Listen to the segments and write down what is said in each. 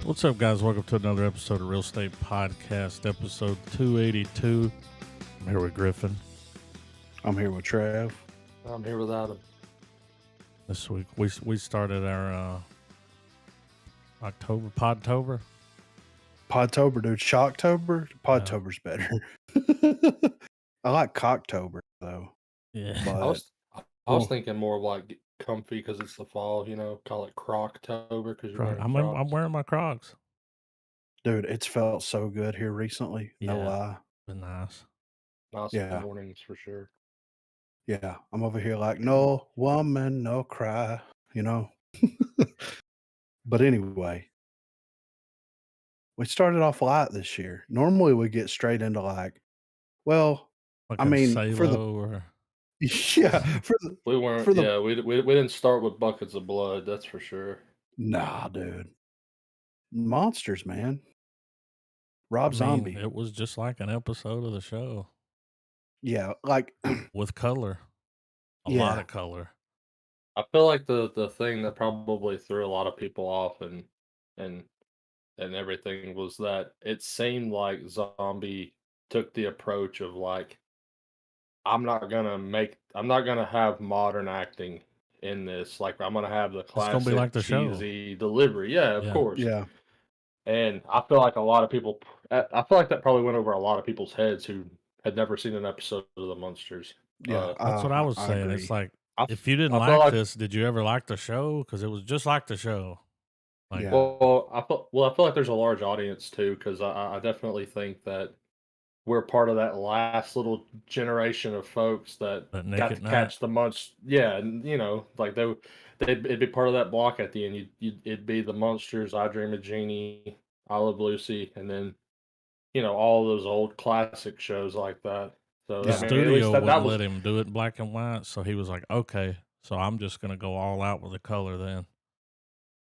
What's up, guys? Welcome to another episode of Real Estate Podcast, episode 282. I'm here with Griffin. I'm here with Trav. I'm here with Adam. This week, we started our Podtober. Podtober, dude. Shocktober? Podtober's better. I like Cocktober, though. Yeah. But I was thinking more of like comfy because it's the fall, call it Croctober because you're wearing I'm Crocs. wearing my Crocs. dude, it's felt so good here recently. No Yeah. lie. Been nice. Nice Yeah. mornings for sure. Yeah. I'm over here like, no woman, no cry, But anyway, we started off light this year. Normally we get straight into like, well, Like I mean, for the Salo or yeah, We weren't, for the we didn't start with buckets of blood, that's for sure. nah, dude. Monsters, man. Rob I mean, Zombie. it was just like an episode of the show Yeah, like with color, a Yeah. lot of color. I feel like the thing that probably threw a lot of people off and everything was that it seemed like Zombie took the approach of like I'm not gonna have modern acting in this. Like I'm gonna have the It's gonna be classic like the show. cheesy delivery. Yeah, of Yeah. course. yeah, And I feel like a lot of people. I feel like that probably went over a lot of people's heads who had never seen an episode of the Munsters. yeah. That's what I was I saying. agree. It's like, I, if you didn't I feel like like this, did you ever like the show? Because it was just like the show. Like, Yeah. I feel like there's a large audience too because I definitely think that we're part of that last little generation of folks that That got Naked to Night. catch the munch. Yeah, and like it'd be part of that block at the end. It'd be the Munsters, I Dream of Jeannie, I Love Lucy, and then all those old classic shows like that. So The Yeah. I mean, at least studio that wouldn't was let him do it in black and white, so he was like, okay, so I'm just going to go all out with the color then.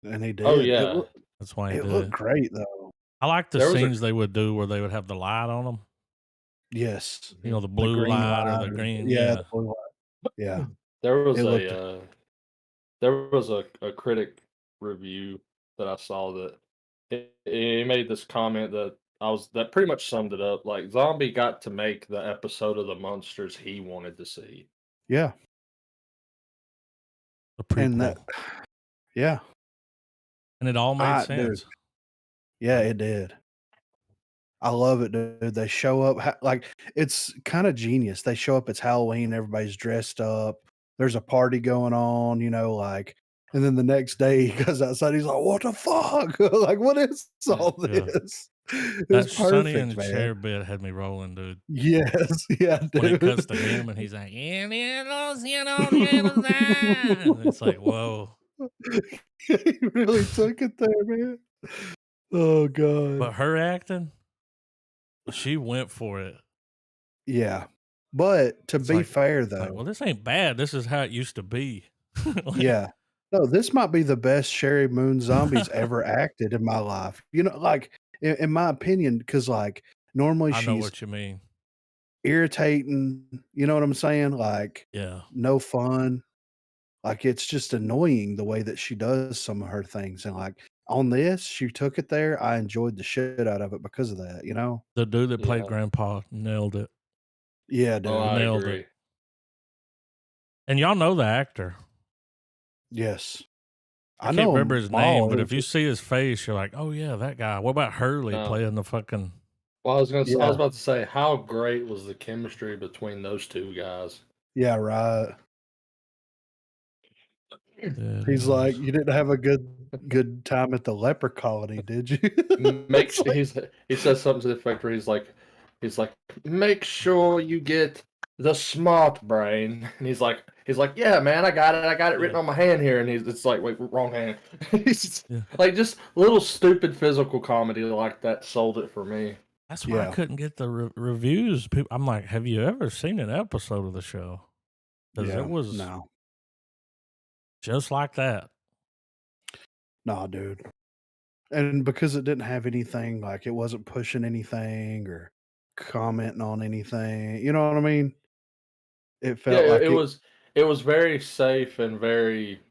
And he did. oh yeah. That's why he It did looked it. great though. I like the There was a scenes they would do where they would have the light on them. Yes. You know, the The blue green light or light the or green. yeah, Yeah. the blue light. Yeah. there was It looked a critic review that I saw that he made this comment that pretty much summed it up. Like Zombie got to make the episode of the Munsters he wanted to see. yeah. The And prequel. Yeah. And it all made Dude. sense. Yeah, it did. I love it, dude. They show up like it's kind of genius. They show up, it's Halloween, everybody's dressed up. There's a party going on, like, and then the next day he goes outside, he's like, what the fuck? Like, what is all Yeah. this? It That was Sonny in perfect, the man. chair bit had me rolling, dude. Yes, yeah, dude. When it cuts to him and he's like, it's like, whoa. He really took it there, man. Oh god. But her acting, she went for it. Yeah. But to It's be like- fair It's like, though, well, this ain't bad. This is how it used to be. Like, yeah. No, this might be the best Sherry Moon Zombie's ever acted in my life. Like in my opinion, because like normally I know she's what you mean. irritating, you know what I'm saying? Like Yeah. no fun. Like it's just annoying the way that she does some of her things. And like on this, she took it there. I enjoyed the shit out of it because of that, The dude that played Yeah. Grandpa nailed it. Yeah, dude. Oh, I nailed agree. it. And y'all know the actor. Yes. I can't know remember him his name, all. but if you see his face, you're like, oh, yeah, that guy. What about Hurley No. playing the fucking. Well, I was Yeah. about to say, how great was the chemistry between those two guys? Yeah, right. Yeah, He's like, you didn't have a good time at the leper colony, did you? Make It's sure like- he says something to the effect where he's like, make sure you get the smart brain, and he's like, yeah, man, I got it written on my hand here, and it's like, wait, wrong hand. He's Yeah. like just little stupid physical comedy like that sold it for me. That's why I Yeah. couldn't get the reviews. I'm like, have you ever seen an episode of the show? Because Yeah, it was no, just like that. no, dude. And because it didn't have anything, like it wasn't pushing anything or commenting on anything. You know what I mean? It felt Yeah, like it was very safe and very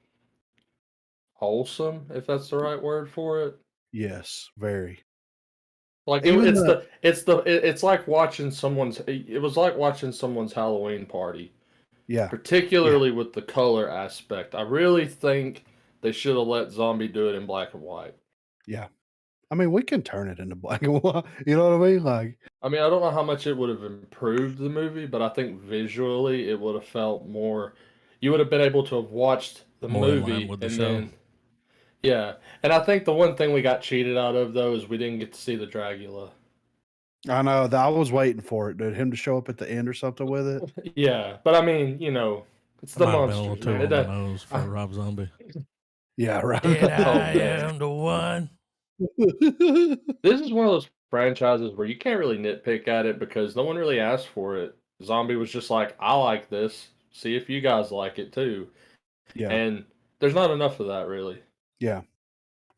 wholesome, if that's the right word for it. Yes, very. Like Even the it's like watching someone's. It was like watching someone's Halloween party, yeah, yeah, particularly with the color aspect. I really think they should have let Zombie do it in black and white. yeah. I mean, we can turn it into black and white, you know what I mean? Like, I mean, I don't know how much it would have improved the movie, but I think visually it would have felt more. You would have been able to have watched the More in line movie with the and show. then yeah. And I think the one thing we got cheated out of though is we didn't get to see the Dracula. I know that I was waiting for it, dude, him to show up at the end or something with it. Yeah, but I mean, it's That the might have been a little monsters, man. too It on the does. nose for I, Rob Zombie. Yeah, right. And oh I man, am the one. this is one of those franchises where you can't really nitpick at it because no one really asked for it. Zombie was just like, I like this. See if you guys like it too. Yeah, And there's not enough of that really. yeah.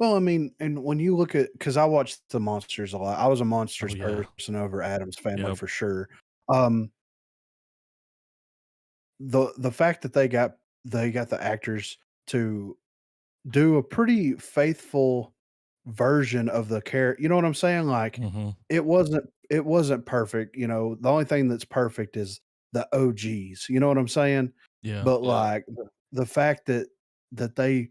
Well, I mean, and when you look at, because I watched the Monsters a lot. I was a Oh Monsters yeah. person over Adam's Family Yep. for sure. Um, the fact that they got the actors to do a pretty faithful version of the character. You know what I'm saying? Like, Mm-hmm. it wasn't perfect. The only thing that's perfect is the OGs. You know what I'm saying? Yeah. But Yeah. like the fact that they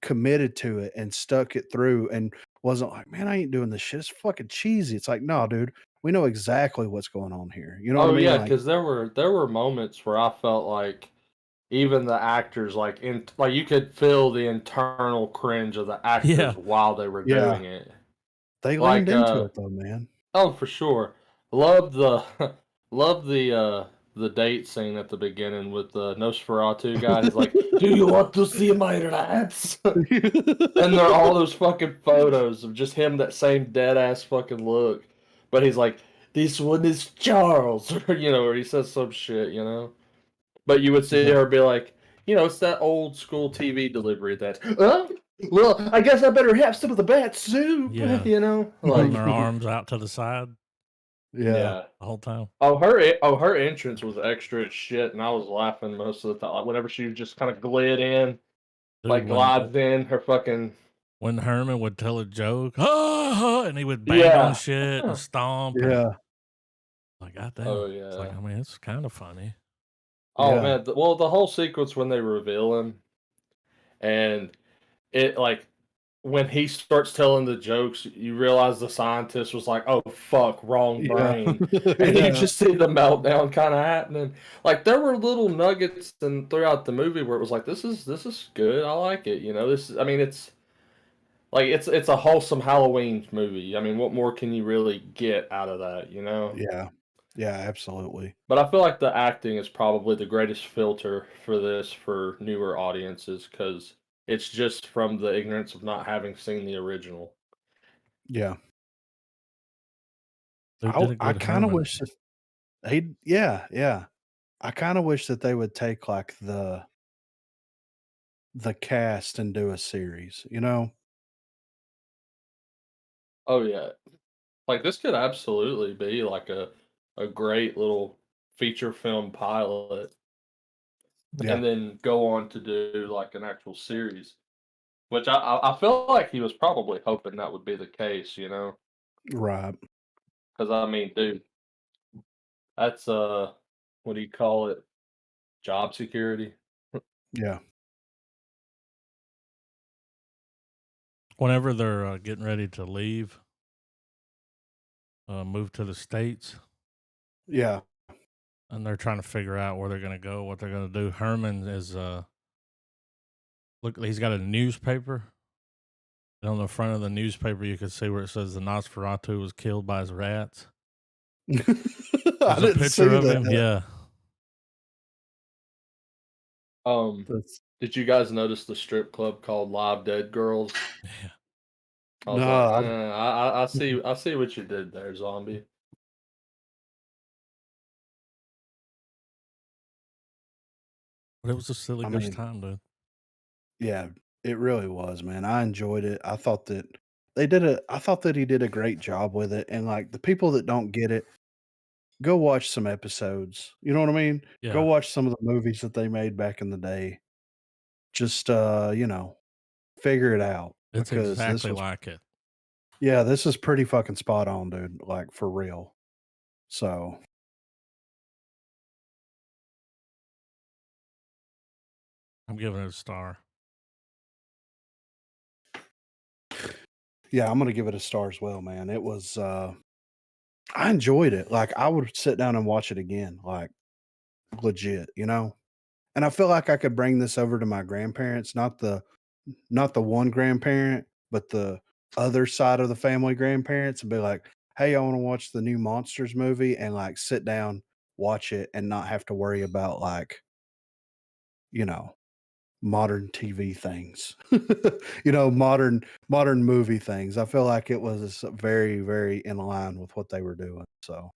committed to it and stuck it through and wasn't like, man, I ain't doing this shit. It's fucking cheesy. It's like, no, dude, we know exactly what's going on here. You know what I Oh mean? yeah, Like, because there were moments where I felt like even the actors like you could feel the internal cringe of the Yeah. actors while they were yeah, doing it. they leaned Like into it though, man. oh for sure. Love the love the date scene at the beginning with the Nosferatu guy. He's like, "Do you want to see my rats?" And there are all those fucking photos of just him, that same dead ass fucking look. But he's like, "This one is Charles," or he says some shit. But you would see Yeah, her be like, it's that old school TV delivery that, well, I guess I better have some of the bat soup, Yeah. Holding like, their arms out to the side yeah, yeah. the whole time. Oh, her entrance was extra as shit, and I was laughing most of the time. Like, whenever she just kind of glid in, Dude, like glides in, her fucking when Herman would tell a joke, ah, and he would bang on yeah. shit and stomp and yeah, like, goddamn. Oh It's like, yeah. I mean, it's kind of funny. Oh yeah. man, well, the whole sequence when they reveal him, and it like when he starts telling the jokes, you realize the scientist was like, "Oh fuck, wrong Yeah. brain," and you Yeah. just see the meltdown kind of happening. Like there were little nuggets and throughout the movie where it was like, "This is good. I like it." I mean, it's like it's a wholesome Halloween movie. I mean, what more can you really get out of that? Yeah. Yeah, absolutely. But I feel like the acting is probably the greatest filter for this for newer audiences because it's just from the ignorance of not having seen the original. Yeah. Dude I did a I good kinda Herman. wish that he yeah, yeah. I kinda wish that they would take, like, the cast and do a series, you know? Oh yeah. Like this could absolutely be like a great little feature film pilot Yeah, and then go on to do like an actual series. Which I feel like he was probably hoping that would be the case. right. Because I mean, dude, that's what do you call it? Job security. Yeah. Whenever they're getting ready to leave, move to the States, Yeah. and they're trying to figure out where they're going to go, what they're going to do, Herman is, look, he's got a newspaper. And on the front of the newspaper, you can see where it says the Nosferatu was killed by his rats. I There's a didn't see picture of him. that. Yeah. That's Did you guys notice the strip club called Live Dead Girls? Yeah. I was like, no, I see what you did there, zombie. But it was a silly I goose mean, time, dude. yeah, it really was, man. I enjoyed it. I thought that he did a great job with it, and, like, the people that don't get it, go watch some episodes, you know what I mean? Go Yeah. watch some of the movies that they made back in the day. Just, figure it out It's because this exactly was like it. Yeah, this is pretty fucking spot on, dude. Like for real. So I'm giving it a star. yeah, I'm gonna give it a star as well, man. It was I enjoyed it. Like I would sit down and watch it again, like legit, you know? And I feel like I could bring this over to my grandparents, not the one grandparent, but the other side of the family grandparents and be like, "Hey, I want to watch the new Monsters movie," and like sit down, watch it and not have to worry about like, you know, modern TV things. Modern movie things. I feel like it was very, very in line with what they were doing. So,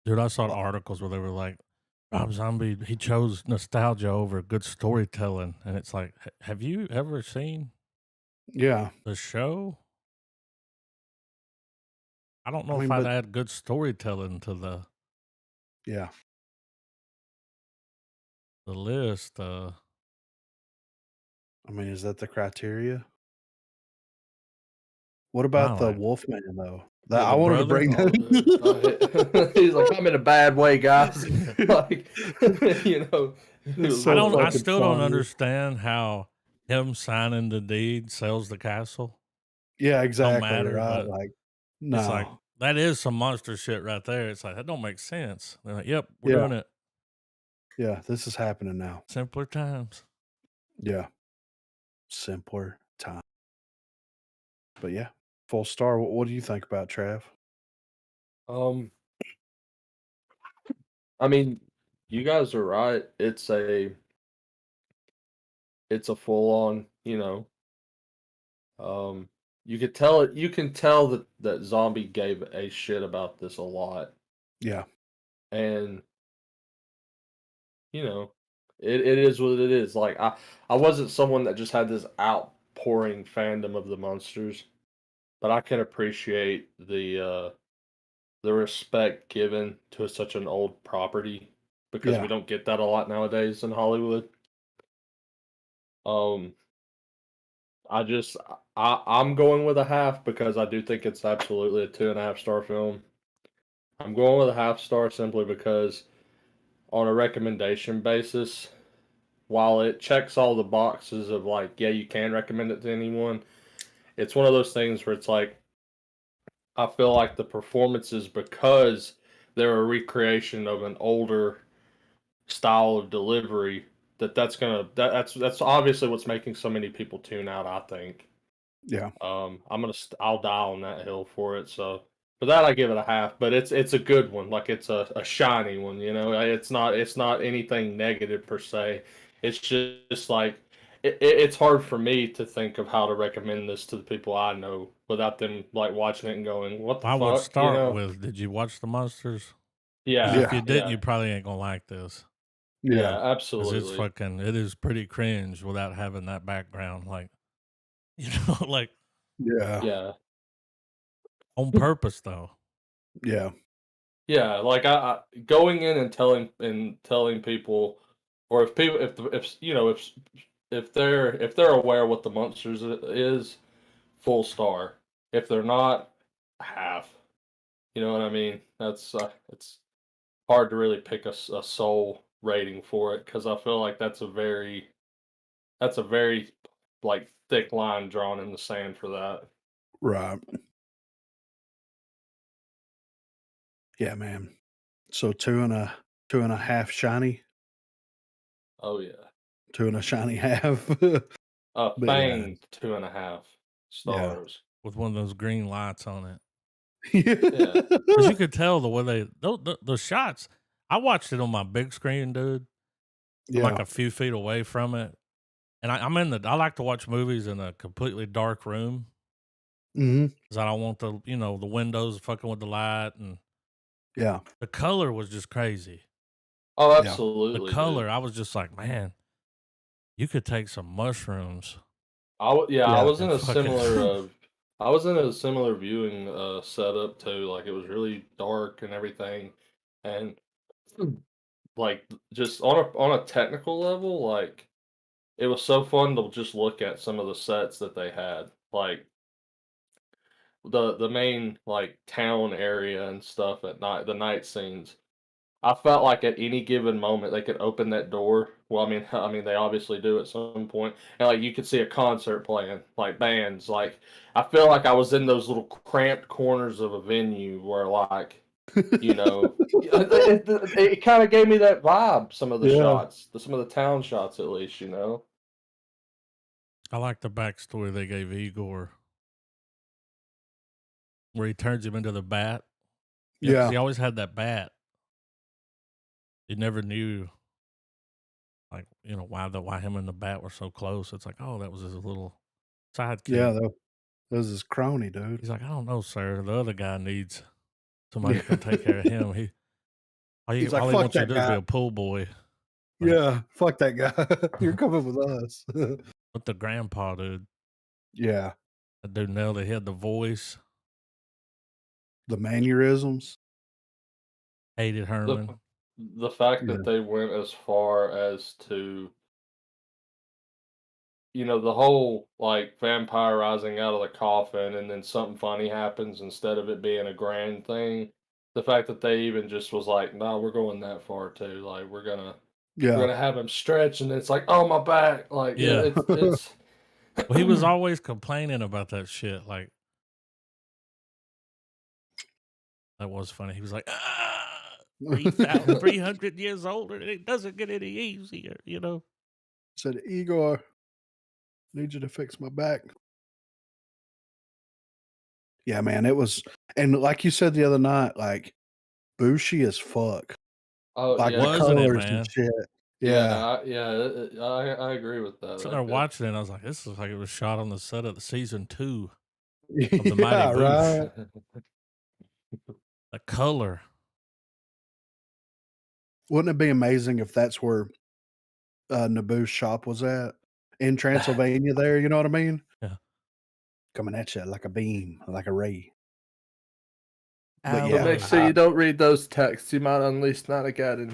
Dude, I saw uh, articles where they were like, Rob Zombie, he chose nostalgia over good storytelling. And it's like, have you ever seen yeah. the show? I don't I know if mean, I'd but add good storytelling to yeah. the list. I mean, is that the criteria? What I about the like, Wolfman though? That yeah, I the wanted to brother. bring Oh, dude. He's like, I'm in a bad way, guys. Like, you know, it It's was I so one of don't, I those. fucking still don't funny. understand how him signing the deed sells the castle. Yeah, Don't exactly, matter, right? but Like, it's like, no. that is some monster shit right there. It's like, that don't make sense. They're like, yep, we're Yeah, doing it. yeah, this is happening now. Simpler times. Yeah, simpler time. But yeah, full star. What do you think about Trav? Um, I mean, you guys are right. It's a full on, um, you can tell that Zombie gave a shit about this a lot. Yeah, And, you know, it is what it is. Like I wasn't someone that just had this outpouring fandom of the monsters, but I can appreciate the respect given to such an old property because we yeah, don't get that a lot nowadays in Hollywood. Um, I just I'm going with a half because I do think it's absolutely a 2.5 star film. I'm going with a half star simply because on a recommendation basis, while it checks all the boxes of like, yeah, you can recommend it to anyone, it's one of those things where it's like I feel like the performances because they're a recreation of an older style of delivery that's obviously what's making so many people tune out, I think. yeah, I'll die on that hill for it. So for that, I give it a half. But it's a good one. Like it's a shiny one. It's not anything negative per se. It's just like it's hard for me to think of how to recommend this to the people I know without them like watching it and going, "What the I would fuck?" start with, did you watch the monsters? Because Yeah, if yeah, you didn't, yeah, you probably ain't gonna like this. yeah, yeah. Because it's Absolutely. fucking, it is pretty cringe without having that background. Like, you know, like yeah, Yeah. on purpose though. yeah, Yeah, like I going in and telling people, or if people if you know if they're aware what the monsters is, full star. If they're not, half. You know what I mean? That's it's hard to really pick a soul rating for it because I feel like that's a very like thick line drawn in the sand for that. right. Yeah, man. So two and a half shiny, Oh yeah, two and a shiny half. But yeah, Fang 2.5 yeah, stars. With one of those green lights on it. Yeah. Because you could tell the way the shots. I watched it on my big screen, dude. I'm like yeah, a few feet away from it. And I like to watch movies in a completely dark room hmm, because I don't want the windows fucking with the light. And yeah, the color was just crazy. Oh, yeah, The absolutely, dude. color, I was just like, man, you could take some mushrooms Yeah, I yeah, was in and a fucking. similar I was in a similar viewing setup too. Like it was really dark and everything, and like just on a technical level, like it was so fun to just look at some of the sets that they had. Like the main like town area and stuff at night, the night scenes. I felt like at any given moment they could open that door. Well, I mean they obviously do at some point, and like you could see a concert playing, like bands. Like I feel like I was in those little cramped corners of a venue where, like, it kind of gave me that vibe. Some of the Yeah. shots, some of the town shots, at least, I like the backstory they gave Igor, where he turns him into the bat. Yeah, because Yeah. he always had that bat. You never knew, like, why him and the bat were so close. It's like, oh, that was his little sidekick. Yeah. That was his crony, dude. He's like, I don't know, sir. The other guy needs somebody to come take care of him. He's like, All he fuck wants you to that do is be guy. a pool boy. Like, Yeah. Fuck that guy. You're coming with us. with the grandpa, dude. Yeah. That dude nailed it. He had the voice. The mannerisms. Hated the Herman. the fact Yeah. that they went as far as to, the whole like vampire rising out of the coffin and then something funny happens instead of it being a grand thing. The fact that they even just was like, no, we're going that far too. Like we're Yeah. gonna have him stretch, and it's like, oh my back. Like Yeah. it's Well, he was always complaining about that shit. Like, that was funny. He was like, 300 years older. It doesn't get any easier, Said, Igor, need you to fix my back. Yeah, man, it was, and like you said the other night, like bushy as fuck, oh like yeah, the Wasn't it, colors and man? shit. Yeah, I agree with that. So they're watching it, and I was like, this looks like it was shot on the set of the season 2 of yeah, the Mighty Boosh. right. The color. Wouldn't it be amazing if that's where Naboo's shop was at in Transylvania? There, you know what I mean? Yeah. Coming at you like a beam, like a ray. But But yeah, Make sure you don't read those texts. You might unleash Snotagaddon.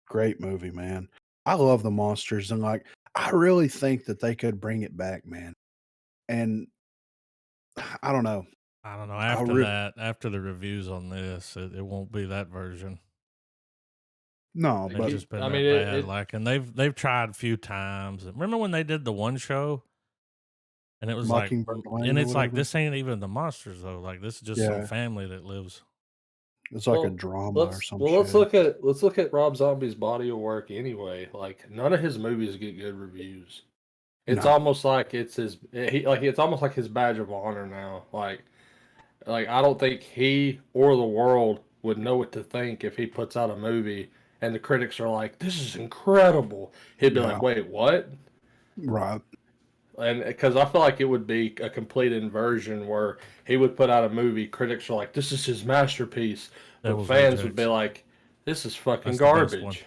great movie, man. I love the monsters, and like I really think that they could bring it back, man. And I don't know. I don't know. re- After the reviews on this, it won't be that version. No, It's but just been I that mean, bad. Like, and they've tried a few times. Remember when they did the one show, and it was like, Mockingbird Lane and or it's like, whatever? this ain't even the monsters though. Like, this is just some Yeah. family that lives. It's like a Well, drama or something. let's look at Rob Zombie's body of work anyway. Like none of his movies get good reviews. It's No. almost like it's it's almost like his badge of honor now. Like I don't think he or the world would know what to think if he puts out a movie and the critics are like, "This is incredible." He'd be Yeah. like, "Wait, what?" Right. And because I feel like it would be a complete inversion where he would put out a movie, critics are like, "This is his masterpiece," but Devil's fans would be Rejects. like, "This is fucking That's the best one. garbage."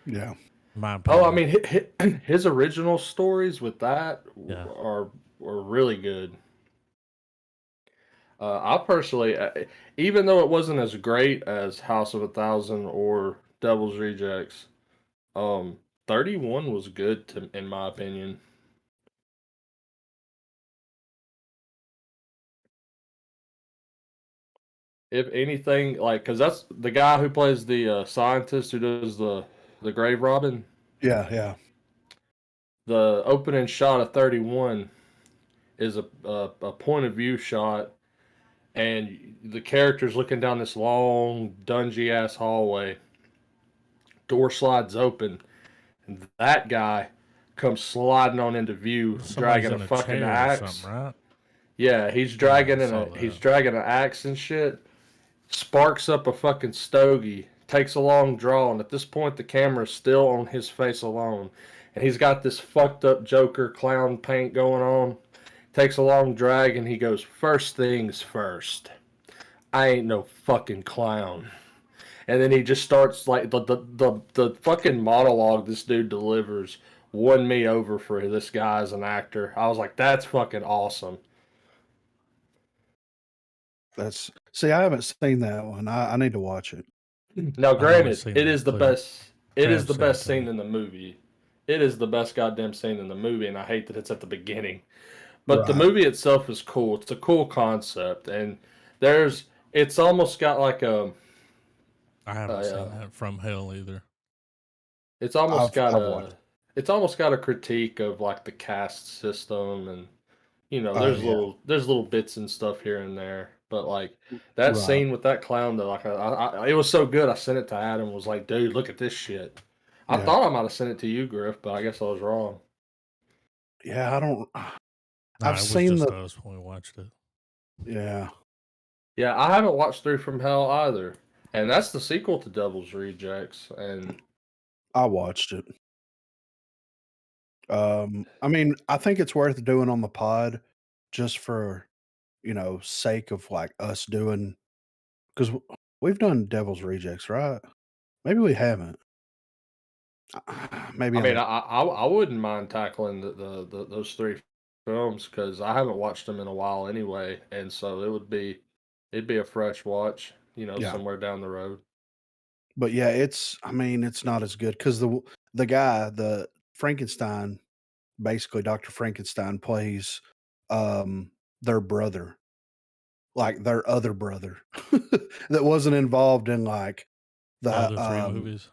Yeah. In my opinion. Oh, I mean, his original stories with that Yeah. are really good. I personally, even though it wasn't as great as House of a Thousand or Devil's Rejects, 31 was good in my opinion. If anything, like, because that's the guy who plays the scientist who does the grave robbing. Yeah. Yeah. The opening shot of 31 is a point of view shot, and the character's looking down this long, dungy ass hallway. Door slides open, and that guy comes sliding on into view, Somebody's dragging in a a fucking chair or axe. something, right? Yeah, he's dragging I saw he's that. dragging an axe and shit. Sparks up a fucking stogie, takes a long draw, and at this point the camera's still on his face alone. And he's got this fucked up Joker clown paint going on. Takes a long drag and he goes, "First things first. I ain't no fucking clown." And then he just starts like the fucking monologue this dude delivers won me over for this guy as an actor. I was like, that's fucking awesome. See, I haven't seen that one. I need to watch it. Now, I've only granted, seen it the is the clip. best. It is Trav the sent best it to scene me. in the movie. It is the best goddamn scene in the movie, and I hate that it's at the beginning. But the Right. movie itself is cool. It's a cool concept, and it's almost got like I haven't seen a that From Hell either. it's almost got I've watched. a critique of like the caste system, and Oh yeah. there's little bits and stuff here and there. But like that Right. scene with that clown, that like it was so good. I sent it to Adam. Was like, dude, look at this shit. I Yeah. thought I might have sent it to you, Griff, but I guess I was wrong. Yeah. I don't. I've Nah, it was seen just the. us when we watched it. Yeah. Yeah, I haven't watched Three from Hell either, and that's the sequel to Devil's Rejects. And I watched it. I mean, I think it's worth doing on the pod, just for sake of like us doing, because we've done Devil's Rejects, right? Maybe we haven't. Maybe I I'm. mean, I wouldn't mind tackling those three films because I haven't watched them in a while anyway, and so it'd be a fresh watch, Yeah, somewhere down the road. but yeah, I mean, it's not as good because the guy, the Frankenstein, basically Dr. Frankenstein plays um their brother, like their other brother that wasn't involved in like The the other three movies.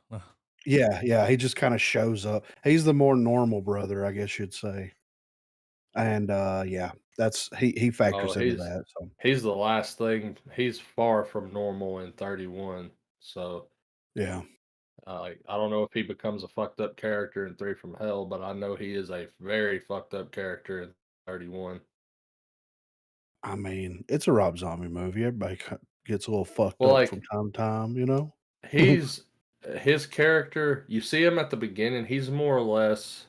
yeah, yeah, he just kind of shows up. He's the more normal brother, I guess you'd say. And yeah, that's he Oh, factors into that. So he's the last thing. He's far from normal in 31. So, yeah, like, I don't know if he becomes a fucked up character in Three from Hell, but I know he is a very fucked up character in 31. I mean, it's a Rob Zombie movie. Everybody gets a little fucked Well, up from like, time to time, you know? he's his character, you see him at the beginning, he's more or less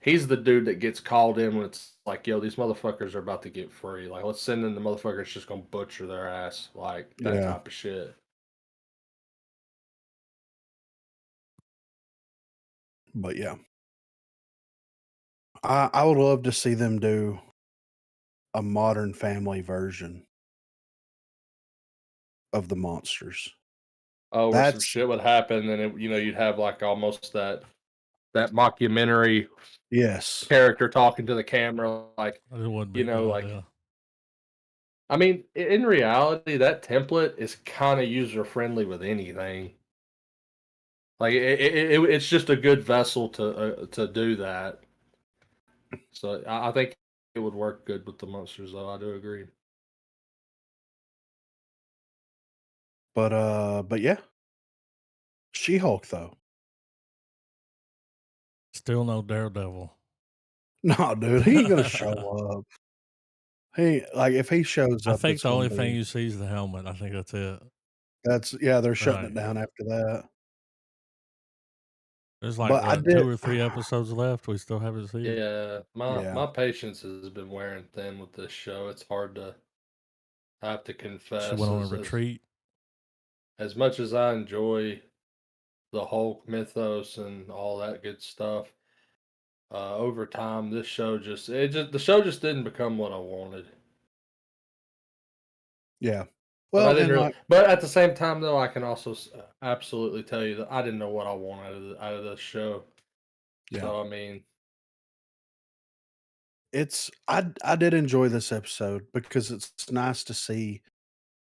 he's the dude that gets called in when it's like, yo, these motherfuckers are about to get free. Like, let's send in the motherfuckers just gonna butcher their ass. Like that Yeah, type of shit. but yeah, I would love to see them do a Modern Family version of the monsters. Oh, where some That's shit would happen, and you'd have like almost that mockumentary yes, character talking to the camera, like, It wouldn't be a good like, idea. I mean, in reality, that template is kind of user friendly with anything. Like it's just a good vessel to do that. So I think it would work good with the monsters, though. I do agree. but yeah, She-Hulk though. Still no Daredevil. No, dude, he ain't gonna show up. He like if he shows I up, think it's the gonna only thing be you see is the helmet. I think that's it. that's yeah, they're shutting it Right. down after that. There's like But I what, did 2 or 3 episodes left. We still haven't seen it. Yeah, yeah. my patience has been wearing thin with this show. It's hard to I have to She confess, went on a retreat. as much as I enjoy the Hulk mythos and all that good stuff. Over time, the show just didn't become what I wanted. Yeah. But I Well, didn't and really. like But at the same time, though, I can also absolutely tell you that I didn't know what I wanted out of this show. yeah. So I mean, I did enjoy this episode because it's nice to see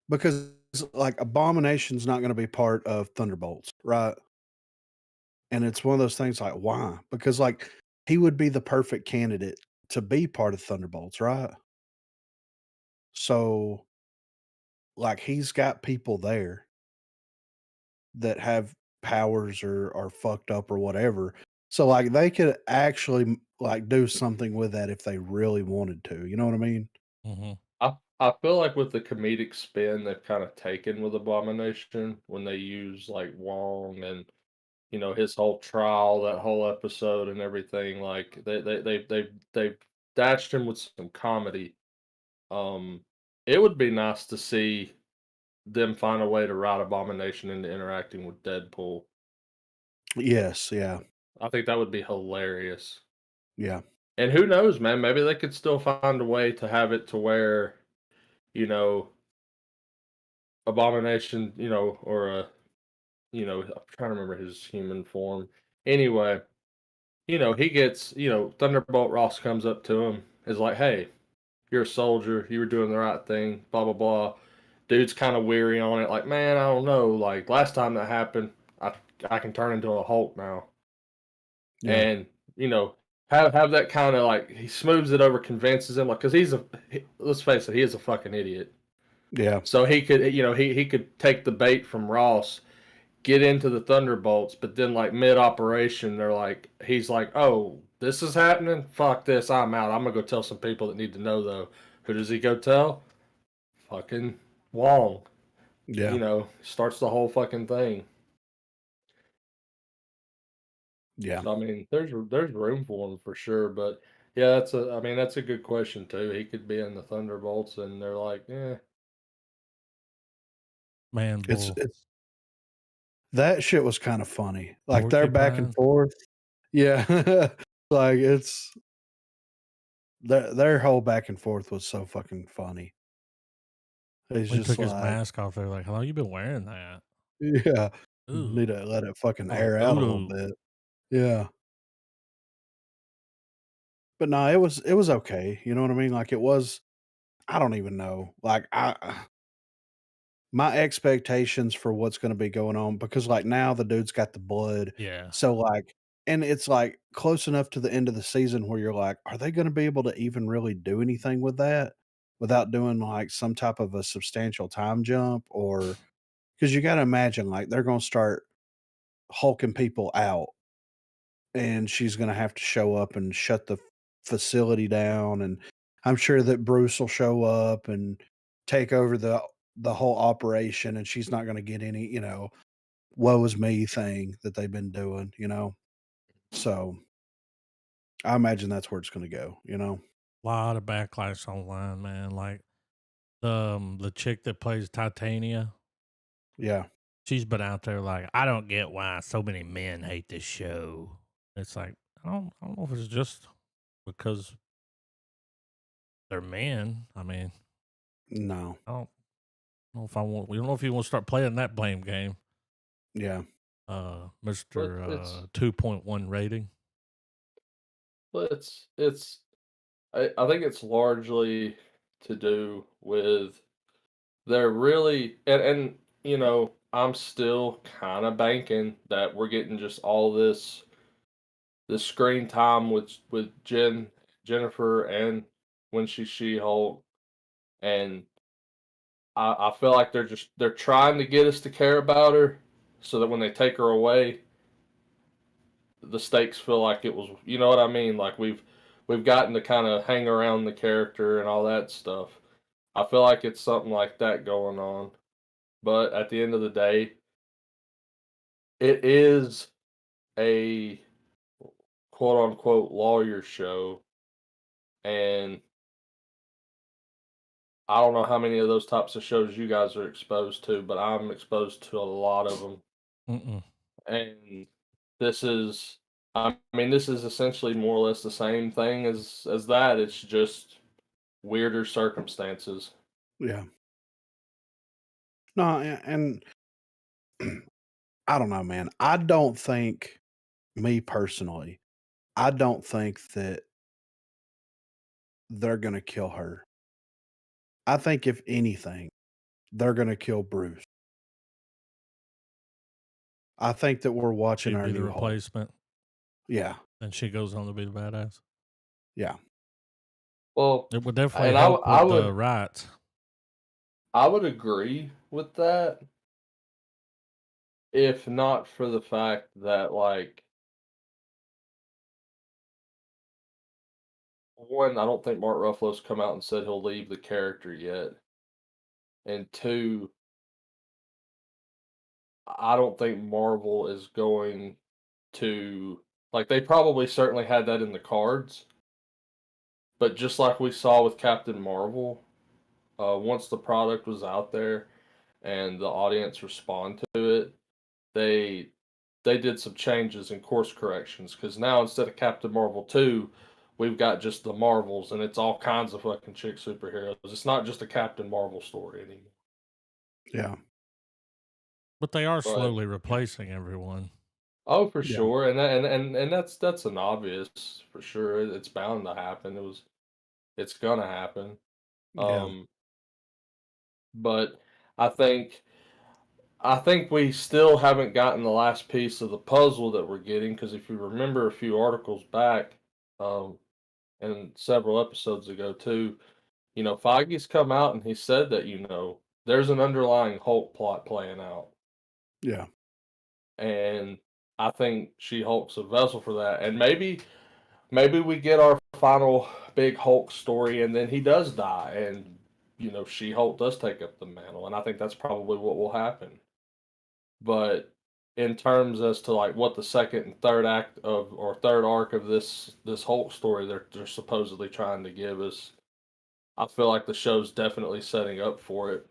because like Abomination's not gonna be part of Thunderbolts, right? And it's one of those things like, why? Because like he would be the perfect candidate to be part of Thunderbolts, right? So like he's got people there that have powers or are fucked up or whatever. So like they could actually like do something with that if they really wanted to. You know what I mean? Mhm. I feel like with the comedic spin they've kind of taken with Abomination when they use like Wong and his whole trial, that whole episode and everything. Like they dashed him with some comedy. Um, it would be nice to see them find a way to route Abomination into interacting with Deadpool. Yes, yeah. I think that would be hilarious. Yeah. And who knows, man? Maybe they could still find a way to have it to where, you know, Abomination, or I'm trying to remember his human form. Anyway, he gets, Thunderbolt Ross comes up to him is like, hey, you're a soldier, you were doing the right thing, blah blah blah. Dude's kind of weary on it, like, man, I don't know. Like last time that happened, I can turn into a Hulk now, Yeah. and you know, have that kind of like he smooths it over, convinces him, like, because let's face it, he is a fucking idiot. Yeah. So he could, he could take the bait from Ross, get into the Thunderbolts, but then like mid operation, he's like, oh, this is happening. Fuck this, I'm out. I'm gonna go tell some people that need to know though. Who does he go tell? Fucking Wong. Yeah. Starts the whole fucking thing. Yeah. So I mean, there's room for him for sure, but yeah, that's a good question too. He could be in the Thunderbolts, and they're like, yeah, Man, It's bull. it's that shit was kind of funny. Like they're back and Porcupine. forth. Yeah. Like it's their whole back and forth was so fucking funny. It's When he just took his like, mask off, they're like, how long you been wearing that? yeah, Ooh, need to let it fucking like air out a little voodoo. bit. Yeah. But no, it was okay. You know what I mean? Like it was I don't even know. Like my expectations for what's gonna be going on because, like, now the dude's got the blood, Yeah. so, like and it's, like, close enough to the end of the season where you're like, "Are they gonna be able to even really do anything with that without doing, like, some type of a substantial time jump?" Or because you gotta imagine, like, they're gonna start hulking people out, and she's gonna have to show up and shut the facility down, and I'm sure that Bruce will show up and take over the whole operation, and she's not gonna get any, woe is me thing that they've been doing. So, I imagine that's where it's gonna go. Lot of backlash online, man. Like the chick that plays Titania, Yeah. she's been out there like, I don't get why so many men hate this show. It's like, I don't know if it's just because they're men. I mean, No. I don't know if I want. We don't know if you want to start playing that blame game. Yeah. but Mister it's 2.1 rating. but it's I think it's largely to do with they're really and I'm still kind of banking that we're getting just all this screen time with Jennifer and when she's She-Hulk, and I feel like they're trying to get us to care about her so that when they take her away, the stakes feel like it was, you know what I mean? Like we've gotten to kind of hang around the character and all that stuff. I feel like it's something like that going on. But at the end of the day, it is a quote unquote lawyer show, and I don't know how many of those types of shows you guys are exposed to, but I'm exposed to a lot of them. Mm-mm. And this is, I mean, this is essentially more or less the same thing as that. It's just weirder circumstances. Yeah. No, and I don't know, man. I don't think me personally, I don't think that they're gonna kill her. I think if anything, they're gonna kill Bruce. I think that we're watching She'd our be the new Hulk. replacement, Yeah. and she goes on to be the badass. Yeah. Well, It would definitely and help with the rights. I would agree with that if not for the fact that like one, I don't think Mark Ruffalo's come out and said he'll leave the character yet, and two, I don't think Marvel is going to like they probably certainly had that in the cards, but just like we saw with Captain Marvel, once the product was out there and the audience respond to it, they they did some changes and course corrections because now instead of Captain Marvel 2, we've got just the Marvels and it's all kinds of fucking chick superheroes. It's not just a Captain Marvel story anymore. Yeah. But they are But slowly replacing everyone. oh, for Yeah. sure, and that's an obvious for sure. It's bound to happen. It was It's gonna happen. Yeah. Um, but I think I think we still haven't gotten the last piece of the puzzle that we're getting because if you remember a few articles back, um, and several episodes ago too, Feige's come out and he said that there's an underlying Hulk plot playing out, Yeah. and I think She Hulk's a vessel for that, and maybe we get our final big Hulk story, and then he does die, and She Hulk does take up the mantle, and I think that's probably what will happen. But in terms as to like what the second and third act of or third arc of this Hulk story they're supposedly trying to give us, I feel like the show's definitely setting up for it.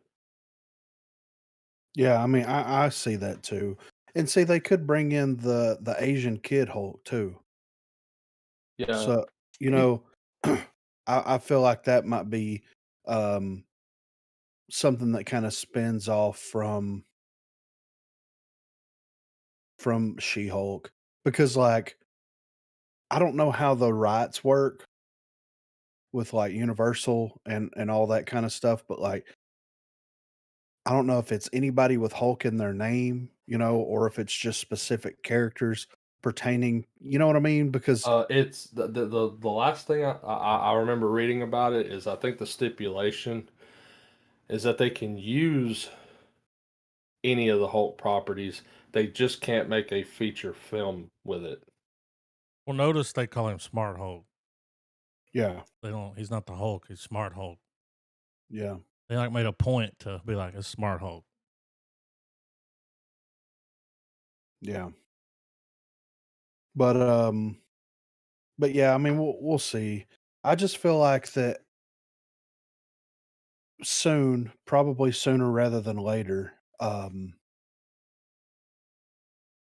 Yeah, I mean, I see that too. And see, they could bring in the Asian kid Hulk too. Yeah, So, you he, know, I feel like that might be um something that kind of spins off from She-Hulk because like I don't know how the rights work with like Universal and all that kind of stuff, but like I don't know if it's anybody with Hulk in their name, or if it's just specific characters pertaining, you know what I mean? Because it's the last thing I remember reading about it is I think the stipulation is that they can use any of the Hulk properties. They just can't make a feature film with it. Well, notice they call him Smart Hulk. yeah, They don't. He's not the Hulk. He's Smart Hulk. yeah, They like made a point to be like it's Smart Hulk. yeah. But but yeah, I mean we'll see. I just feel like that soon, probably sooner rather than later,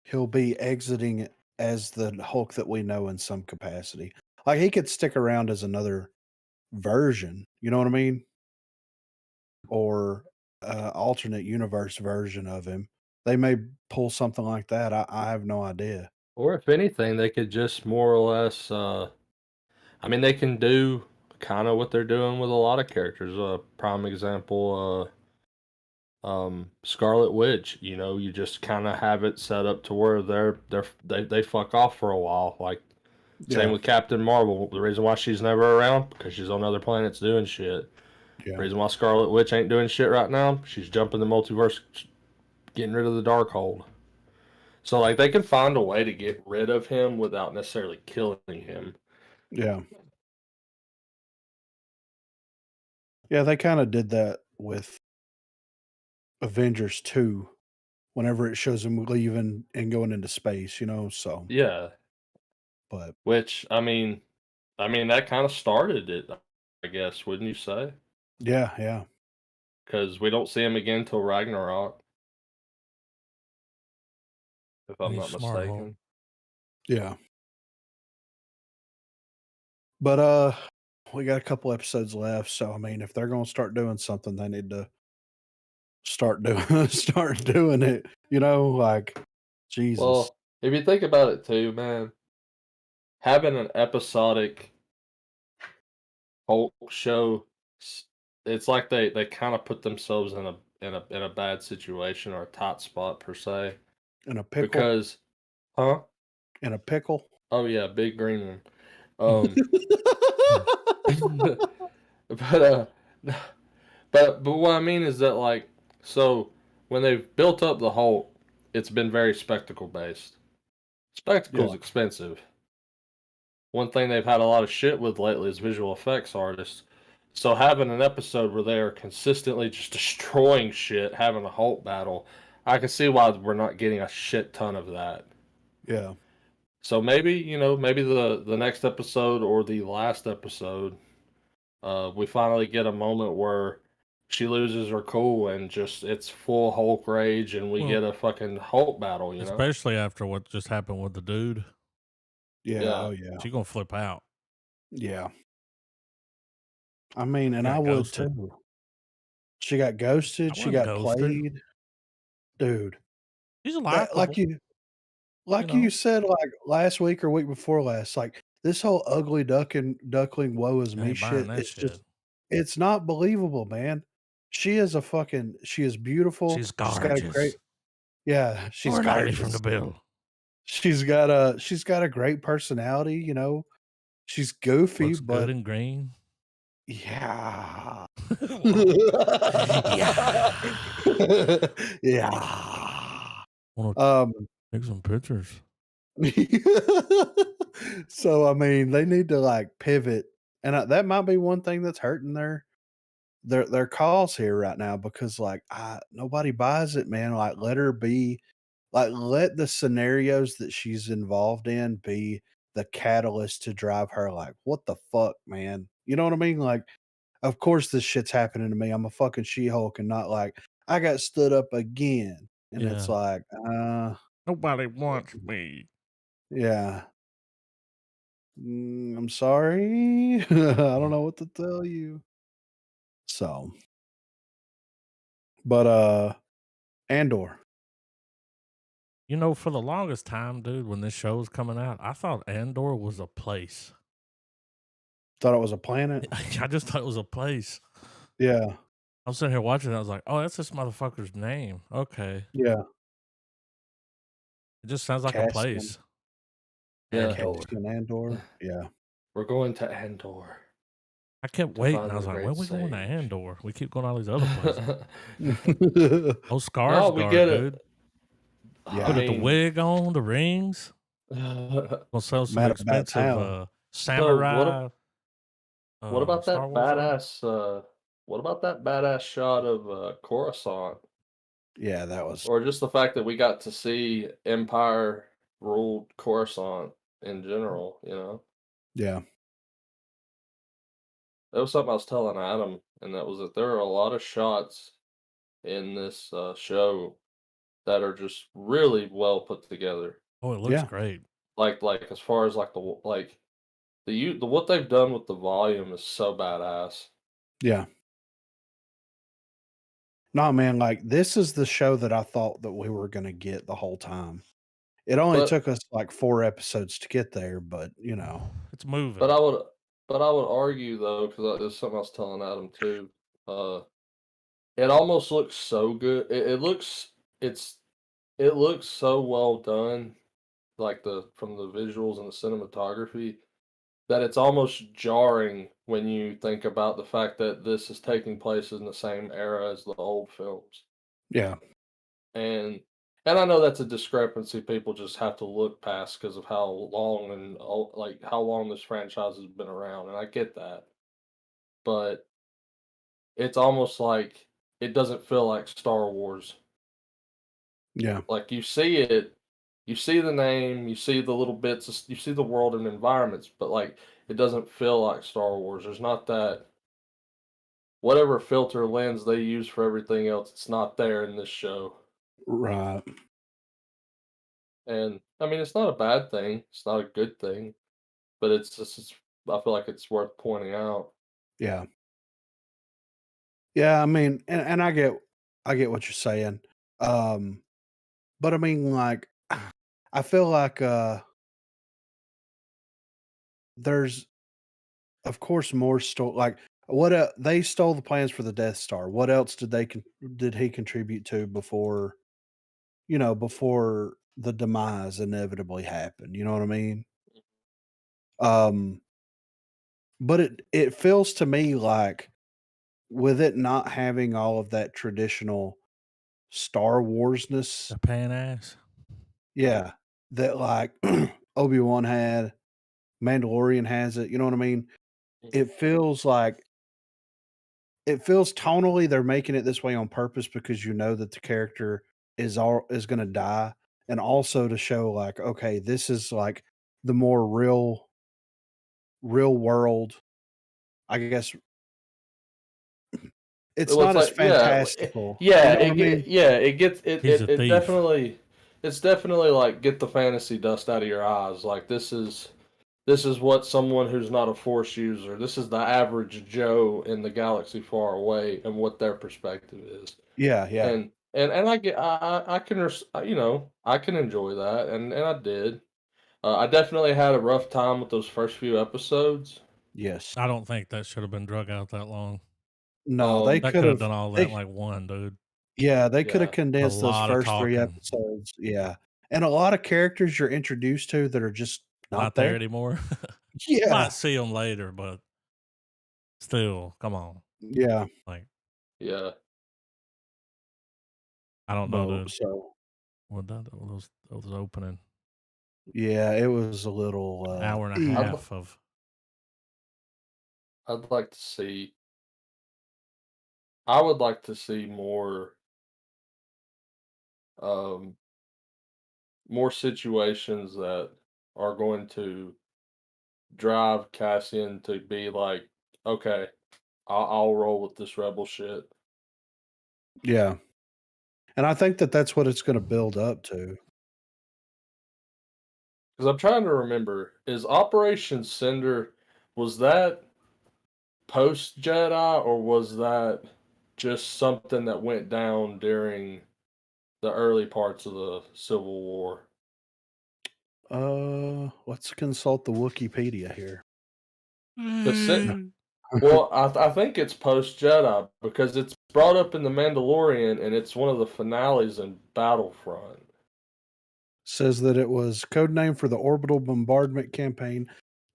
he'll be exiting as the Hulk that we know in some capacity. Like he could stick around as another version, you know what I mean? Or alternate universe version of him. They may pull something like that. I have no idea. Or if anything, they could just more or less. I mean, they can do kind of what they're doing with a lot of characters. Prime example, Scarlet Witch. You just kind of have it set up to where they fuck off for a while. Like same Yeah, with Captain Marvel. The reason why she's never around because she's on other planets doing shit. yeah, Reason why Scarlet Witch ain't doing shit right now, she's jumping the multiverse, getting rid of the Darkhold. So like they can find a way to get rid of him without necessarily killing him. yeah, yeah. They kind of did that with Avengers 2 whenever it shows him leaving and going into space, so Yeah, but which I mean that kind of started it, I guess, wouldn't you say? yeah, yeah. Because we don't see him again till Ragnarok, if And I'm he's not Smart Hulk. mistaken. Yeah. But we got a couple episodes left, so I mean if they're gonna start doing something, they need to start doing start doing it, like Jesus. Well, if you think about it too, man, having an episodic Hulk show, s- it's like they kind of put themselves in a bad situation or a tight spot per se. In a pickle, Because, huh? in a pickle. Oh yeah, big green one. Um, but but what I mean is that like so when they've built up the Hulk, it's been very spectacle based. Yeah, Spectacle's expensive. One thing they've had a lot of shit with lately is visual effects artists. So having an episode where they are consistently just destroying shit, having a Hulk battle, I can see why we're not getting a shit ton of that. yeah, So maybe the next episode or the last episode, we finally get a moment where she loses her cool and just it's full Hulk rage, and we Well, get a fucking Hulk battle. especially after what just happened with the dude, yeah, Yeah. oh yeah, she's gonna flip out. yeah. I mean, and She I got would ghosted. too. She got ghosted. I She wasn't got ghosted. played, dude. She's That like likable, you you like you know. said like last week or week before last. Like this whole ugly duckling woe is I me ain't buying shit, that shit. it's not believable, man. She is beautiful. She's She's got a great gorgeous. yeah, she's 490 from the gorgeous. bill. She's got a great personality, you know. She's goofy, Looks good but in green. yeah. Yeah. Yeah. Wanna Um, take some pictures. so, I mean, they need to, like, pivot, and, that might be one thing that's hurting their cause here right now because, like, nobody buys it, man, like, let her be like, let the scenarios that she's involved in be the catalyst to drive her, like, "What the fuck, man?" You know what I mean? Like, of course this shit's happening to me, I'm a fucking She-Hulk and not like, "I got stood up again," and it's Yeah. like, Nobody wants me. yeah. I'm sorry. I don't know what to tell you. So, but, Andor. You know, for the longest time, dude, when this show was coming out, I thought Andor was a place. Thought it was a planet? I just thought it was a place. Yeah, I was sitting here watching it. I was like, oh, that's this motherfucker's name. Okay. yeah. It just sounds like a Cassian place. Yeah. Andor. Cassian Andor, yeah. We're going to Andor I kept to waiting. find I was the like, when great are we going to sage. Andor? We keep going all these other places. Oh, No, we Skarsgård, get dude. it. Yeah. I Put it the mean, wig on, the rings. We'll sell some Mad about expensive town. so samurai what about Star that Wars art. badass shot of Coruscant? Yeah, that was Or just the fact that we got to see Empire ruled Coruscant in general, you know? yeah, That was something I was telling Adam, and that was that there are a lot of shots in this show that are just really well put together. Oh, it looks yeah, great. Like as far as like the what they've done with the volume is so badass. yeah. No, man, like, this is the show that I thought that we were gonna get the whole time. It only But took us, like, 4 episodes to get there, but, you know. It's but moving. I would but I would argue though, because there's something I was telling Adam too. Uh, it almost looks so good. It's it looks so well done, like the from the visuals and the cinematography, that it's almost jarring when you think about the fact that this is taking place in the same era as the old films. Yeah, And and I know that's a discrepancy people just have to look past because of how long like how long this franchise has been around, and I get that. But it's almost like it doesn't feel like Star Wars. yeah, Like you see it, you see the name, you see the little bits, you see the world and environments, but like it doesn't feel like Star Wars. There's not that whatever filter lens they use for everything else. It's not there in this show, right. and I mean it's not a bad thing. It's not a good thing, but I feel like it's worth pointing out. Yeah. Yeah, I mean, and I get what you're saying. Um, but I mean, like, I feel like, there's, of course, more like, they stole the plans for the Death Star. What else did he contribute to before, before the demise inevitably happened, you know what I mean? Um, but it feels to me like with it not having all of that traditional Star Warsness, The pan ass. yeah, that like Obi-Wan had, Mandalorian has it, you know what I mean? Mhm. It feels like it feels tonally they're making it this way on purpose because you know that the character is gonna die, and also to show like, okay, this is like the more real world, I guess it's Well, it's not as like fantastical. You know what I mean? it gets He's a it thief. definitely it's definitely like get the fantasy dust out of your eyes. Like this is what someone who's not a force user, this is the average Joe in the galaxy far away and what their perspective is. Yeah, yeah. And I get I can I can enjoy that and I did. I definitely had a rough time with those first few episodes. Yes. I don't think that should have been drug out that long. No, they That could could have have. done all that in They like one, dude. Yeah, they could have Yeah, A condensed those lot of first 3 talking. episodes. Yeah, and a lot of characters you're introduced to that are just not Not there there. anymore. Yeah, Might see them later, but still, come on. yeah. Like, yeah. I don't know, But dude. so What those opening yeah, it was a little. hour and a I'd half of I'd like to see. I would like to see um, more situations that are going to drive Cassian to be like, okay, I'll roll with this rebel shit. Yeah, and I think that that's what it's going to build up to. Because I'm trying to remember, is Operation Cinder, was that post Jedi or was that just something that went down during the early parts of the Civil War? Let's consult the Wikipedia here. Because well, I think it's post Jedi because it's brought up in the Mandalorian and it's one of the finales in Battlefront. Says that it was codename for the orbital bombardment campaign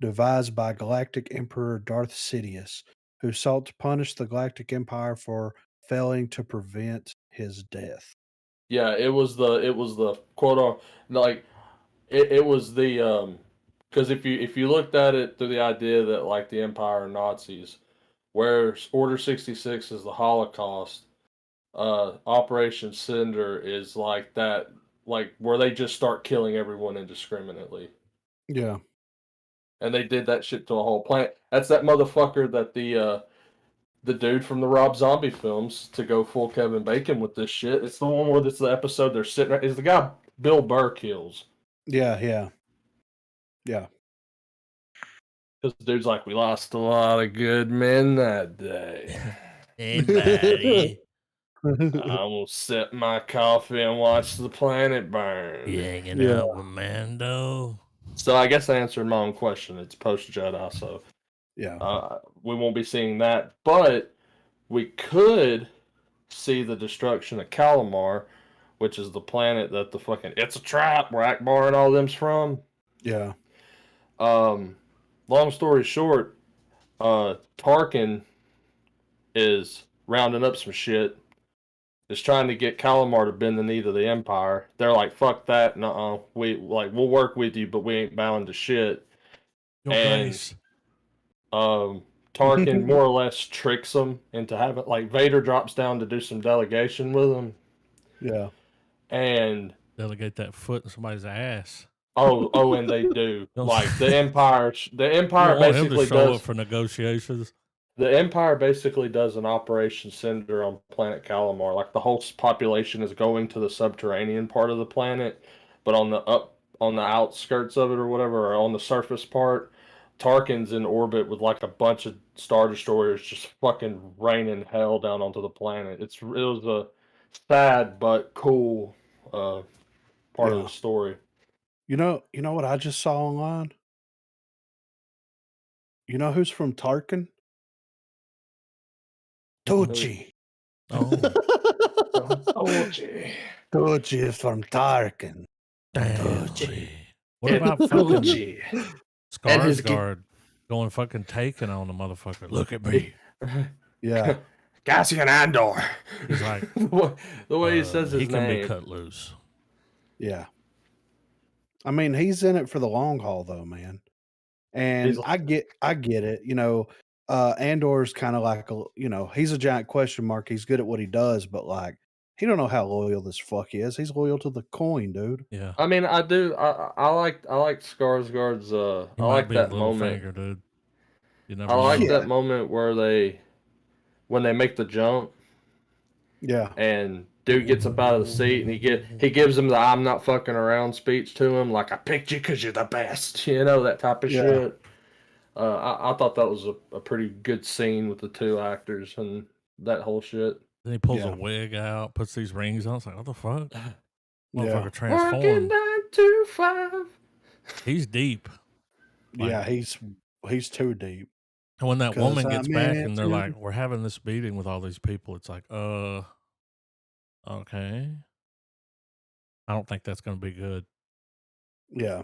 devised by Galactic Emperor Darth Sidious, who sought to punish the Galactic Empire for failing to prevent his death. Yeah, it was the quote on like it was the because if you looked at it through the idea that like the Empire are Nazis, where Order 66 is the Holocaust, Operation Cinder is like that, like where they just start killing everyone indiscriminately. Yeah. And they did that shit to a whole planet. That's that motherfucker that the dude from the Rob Zombie films to go full Kevin Bacon with this shit. It's the one where it's the episode they're sitting right. Is the guy Bill Burr kills. Yeah, yeah. Yeah. Because the dude's like, we lost a lot of good men that day. hey, buddy, I'm gonna sip my coffee and watch the planet burn. you hanging Yeah. out with Mando? So I guess I answered my own question. It's post Jedi, so Yeah. we won't be seeing that, but we could see the destruction of Calamar, which is the planet that the fucking it's a trap where Akbar and all them's from. Yeah. Long story short, Tarkin is rounding up some shit. Is trying to get Calamar to bend the knee to the Empire. They're like, "Fuck that, nuh-uh. We'll work with you, but we ain't bound to shit." Your And grace. Tarkin more or less tricks them into having like Vader drops down to do some delegation with them, Yeah. and Delegate that foot in somebody's ass. and they do Don't- like the Empire. The You Empire don't want him to basically show up does. for negotiations. The Empire basically does an Operation Cinder on planet Calamar. Like the whole population is going to the subterranean part of the planet, but on the outskirts of it or whatever, or on the surface part, Tarkin's in orbit with like a bunch of star destroyers just fucking raining hell down onto the planet. It was a sad but cool part of Yeah. the story. You know what I just saw online? You know who's from Tarkin? Tucci. Oh, Tucci. Tucci is from Tarkin. damn. Tucci. What about fucking Tucci. And his Skarsgård going fucking taking on the motherfucker? Look at me. Yeah. Cassian Andor. He's like, the way he says his he can name. be cut loose. Yeah. I mean, he's in it for the long haul though, man. And He's I get it. Andor's kind of like he's a giant question mark. He's good at what he does, but like he don't know how loyal this fuck is. He's loyal to the coin, dude. Yeah. I mean, I do. I like Skarsgård's. He I might like be a that little moment. finger, dude. You never I like know. Yeah. that moment where when they make the jump Yeah. and dude gets up out of the seat and he gives him the "I'm not fucking around" speech to him, like I picked you because you're the best, that type of Yeah. shit. I thought that was a pretty good scene with the two actors and that whole shit. Then he pulls Yeah. a wig out, puts these rings on. It's like, what the fuck? Yeah. Motherfucker Working transformed. 9 to 5. He's deep. Like, Yeah, he's too deep. and when that 'Cause woman I'm gets back and they're into like, "We're having this meeting with all these people," it's like, okay. I don't think that's gonna be good. Yeah.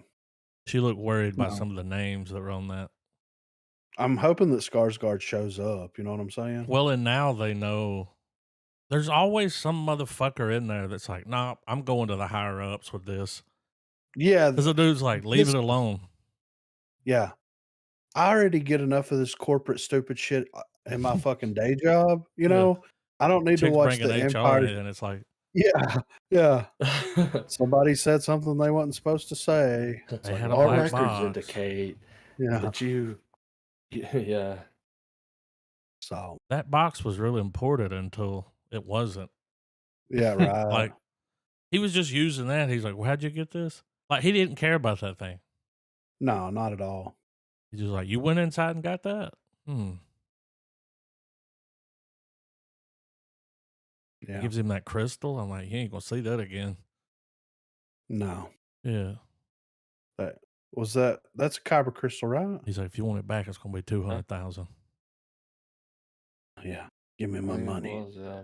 She looked worried by No. some of the names that were on that. I'm hoping that Skarsgård shows up, you know what I'm saying? Well, and now they know there's always some motherfucker in there that's like, "Nah, I'm going to the higher ups with this." Yeah, 'Cause the dude's like, "Leave this it alone." yeah. I already get enough of this corporate stupid shit, in my fucking day job, you Yeah. know? I don't need to Chicks watch bringing the HR Empire. in, it's like, Yeah, yeah. Somebody said something they wasn't supposed to say. It's they like had a our black records box. indicate Yeah. that you yeah. So, That box was really important until it wasn't. yeah, right. Like, he was just using that. He's like, "Well, how'd you get this?" Like, he didn't care about that thing. No, not at all. He's just like, "You went inside and got that?" Hmm. He Yeah. gives him that crystal. I'm like, "You ain't gonna see that again." No. Yeah. That's a kyber crystal, right? He's like, "If you want it back, it's gonna be 200,000." Yeah. Give me I my think it money. was, yeah.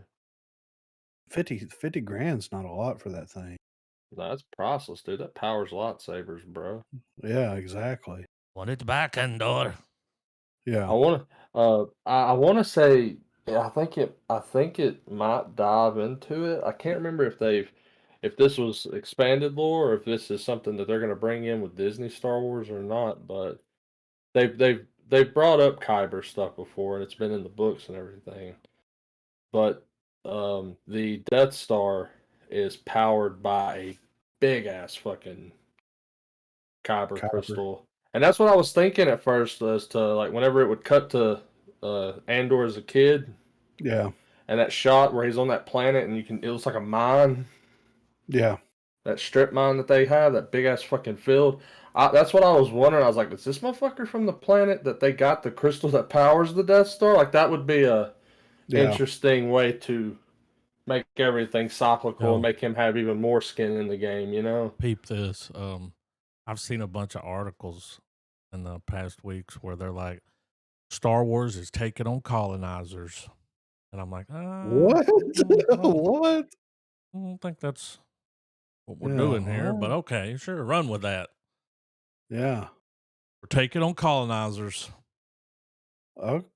50 grand's not a lot for that thing. That's priceless, dude. That powers lightsabers, bro. Yeah, exactly. "Want it back, Andor?" I Yeah. wanna I wanna say yeah, I think it might dive into it. I can't remember if this was expanded lore or if this is something that they're gonna bring in with Disney Star Wars or not, but they've brought up Kyber stuff before and it's been in the books and everything. But the Death Star is powered by a big ass fucking Kyber Kyber. crystal. And that's what I was thinking at first as to like whenever it would cut to Andor as a kid Yeah. and that shot where he's on that planet and it looks like a mine, Yeah. that strip mine that they have, that big ass fucking field. That's what I was wondering. I was like, is this motherfucker from the planet that they got the crystal that powers the Death Star? Like that would be a Yeah. interesting way to make everything cyclical and Yo, make him have even more skin in the game, you know? peep this. I've seen a bunch of articles in the past weeks where they're like, "Star Wars is taking on colonizers," and I'm like, What? What? I don't think that's what we're Yeah. doing here." But What? okay, sure, run with that. Yeah. We're taking on colonizers. Ok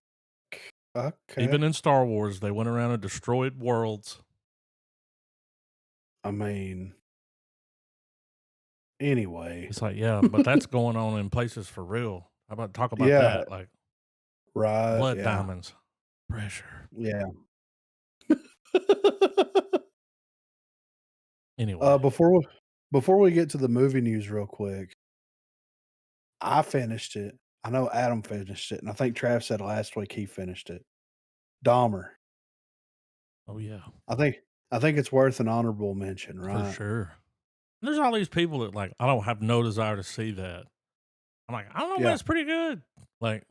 Even okay. in Star Wars, they went around and destroyed worlds. I mean, anyway. It's like, yeah, but that's going on in places for real. How about talk about Yeah. that? Like Right. blood Yeah. diamonds, pressure. Yeah. Anyway, Before we get to the movie news real quick, I finished it. I know Adam finished it, and I think Trav said last week he finished it. Dahmer. oh yeah, I think I think it's worth an honorable mention, for right? sure. There's all these people that like, I don't have no desire to see that. I'm like, I don't know, man, Yeah. it's pretty good. Like,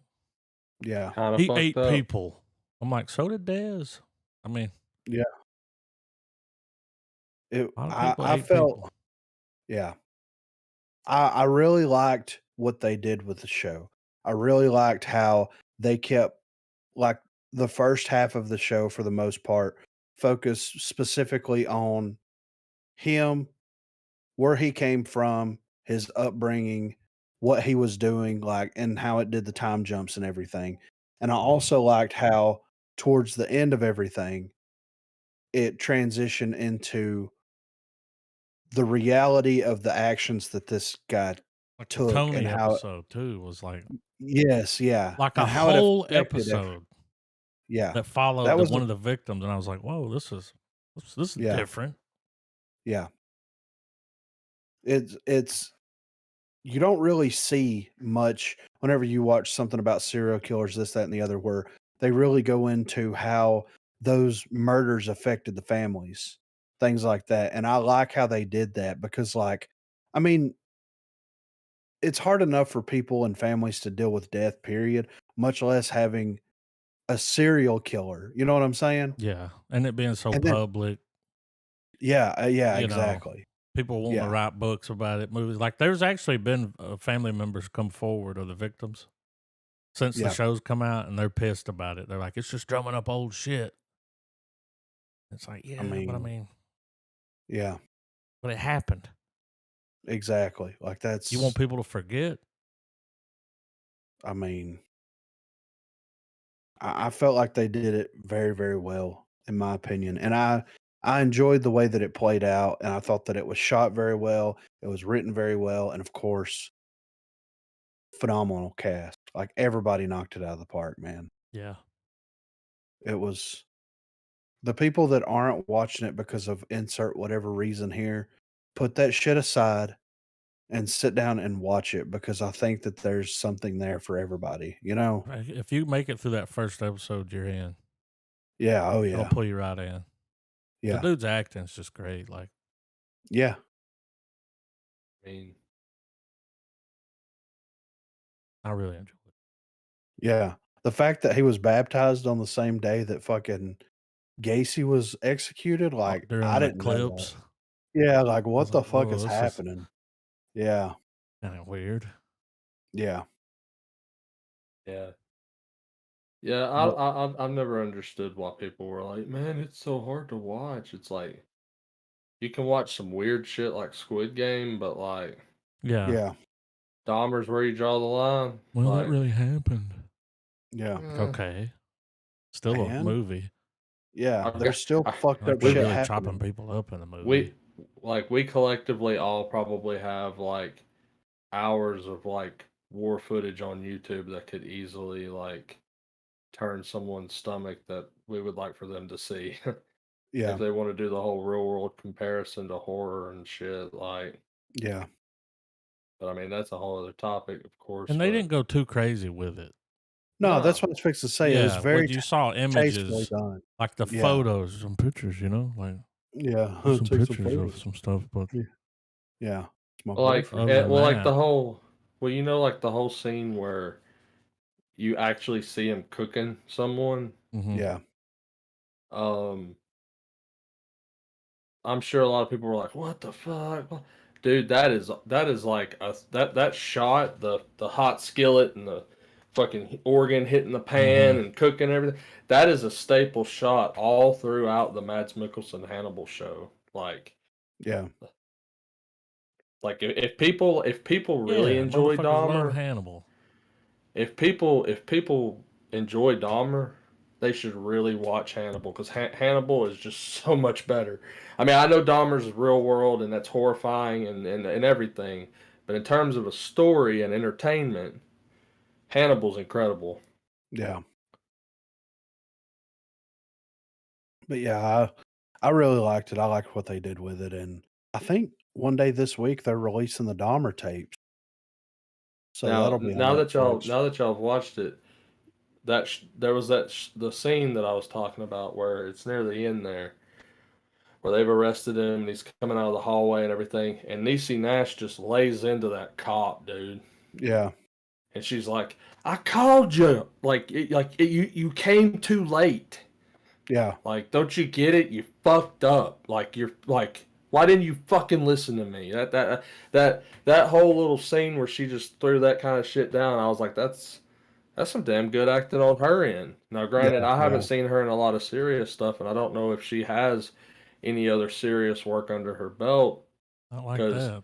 Yeah. Kind of he fucked ate up. people. I'm like, so did Dez. I mean, Yeah. a lot of people I ate felt people. yeah. I really liked what they did with the show. I really liked how they kept like the first half of the show for the most part focused specifically on him, where he came from, his upbringing, what he was doing, like, and how it did the time jumps and everything. And I also liked how towards the end of everything, it transitioned into the reality of the actions that this guy Like the took and Tony how episode too was yes, yeah, like a and how it whole affected episode yeah. that followed That the was one of the victims, and I was like, "Whoa, this is yeah, different." yeah. It's you don't really see much whenever you watch something about serial killers, this, that, and the other, where they really go into how those murders affected the families, things like that. And I like how they did that because, like, I mean, it's hard enough for people and families to deal with death, period, much less having a serial killer. You know what I'm saying? Yeah, and it being so And then, public, yeah, you know, exactly. People wanting to Yeah. write books about it, movies. Like, there's actually been family members come forward of the victims since the Yeah. show's come out, and they're pissed about it. They're like, it's just drumming up old shit. It's like, I yeah, but I mean, yeah, but it happened. exactly. Like You want that's, people to forget? I mean, I felt like they did it very, very well, in my opinion. And I enjoyed the way that it played out, and I thought that it was shot very well. It was written very well, and of course, phenomenal cast. Like everybody knocked it out of the park, man. Yeah. It was the people that aren't watching it because of insert whatever reason here, put that shit aside and sit down and watch it because I think that there's something there for everybody, you know? Like, if you make it through that first episode, you're in. Yeah. Oh, It'll yeah. pull you right in. The Yeah. dude's acting's just great. Like, Yeah. I mean, I really enjoy it. Yeah. The fact that he was baptized on the same day that fucking Gacy was executed, like, During I the didn't know that. eclipse, Yeah, like, I what was the like, fuck whoa, is this is happening? Yeah. kind of weird. Yeah. yeah. Yeah, But I've never understood why people were like, man, it's so hard to watch. It's like you can watch some weird shit like Squid Game, but like Yeah. yeah. Dahmer's where you draw the line. Well, that Like, really happened. Yeah. Like, eh, okay. Still a And movie. yeah, I've got, there's still I, fucked Like, up they're shit really chopping happening. people up in the movie. we we collectively all probably have like hours of like war footage on YouTube that could easily like turn someone's stomach that we would like for them to see if Yeah. they want to do the whole real world comparison to horror and shit. Like, Yeah. but I mean that's a whole other topic, of course. And they But didn't go too crazy with it. No, that's no, what I was fixing to say. It was Yeah. When very you saw tastefully images, done. like the Yeah. photos, some pictures, like, Yeah. there's some Take some pictures of photos. some stuff, but Yeah. Yeah. It's my like other boyfriend. than well, like that, the whole you know, like the whole scene where you actually see him cooking someone. Yeah. Um, I'm sure a lot of people were like, "What the fuck, dude?" That is like that shot, the hot skillet and the fucking organ hitting the pan and cooking everything. That is a staple shot all throughout the Mads Mikkelsen Hannibal show. Yeah. Like if people really yeah, enjoy motherfuckers love Dahmer, Hannibal. if people enjoy Dahmer, they should really watch Hannibal because Hannibal is just so much better. I mean, I know Dahmer's real world and that's horrifying and everything, but in terms of a story and entertainment, Hannibal's incredible. Yeah. But yeah, I really liked it. I liked what they did with it. And I think one day this week they're releasing the Dahmer tapes. So Now, that'll be on Netflix. now that y'all have watched it, there was the scene that I was talking about where it's near the end there, where they've arrested him and he's coming out of the hallway and everything, and Niecy Nash just lays into that cop, dude. Yeah. And she's like, "I called you. You came too late. Yeah. Like, don't you get it? You fucked up. Like, you're like, why didn't you fucking listen to me?" That whole little scene where she just threw that kind of shit down. I was like, that's some damn good acting on her end. Now, granted, Yeah. I haven't Yeah. seen her in a lot of serious stuff, and I don't know if she has any other serious work under her belt. I like Because that.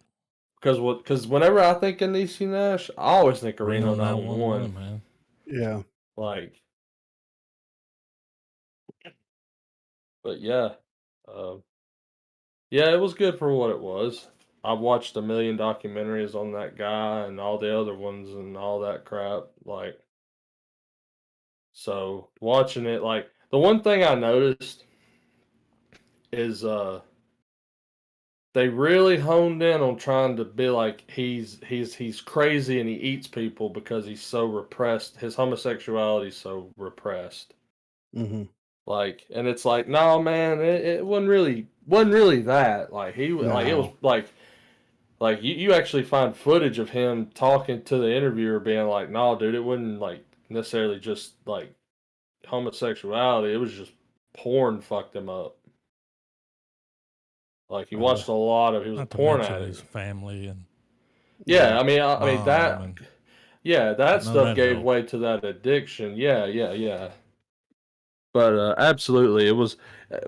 because whenever I think of Niecy Nash, I always think of Reno Reno 911, 911. man. Yeah. Like, but yeah, um, yeah, it was good for what it was. I've watched a million documentaries on that guy and all the other ones and all that crap. Like, so watching it, like the one thing I noticed is they really honed in on trying to be like he's crazy and he eats people because he's so repressed. His homosexuality is so repressed. Hmm. Like, and it's like, no, man, it wasn't really that. Like like it was No. like you actually find footage of him talking to the interviewer, being like, no, dude, it wasn't like necessarily just like homosexuality. It was just porn fucked him up. Like he Uh, watched a lot of. He was a Not to porn mention his addict. family and Yeah, yeah, I mean mom, that. and Yeah, that none of stuff that gave helped. way to that addiction. Yeah, yeah, yeah. But absolutely, it was.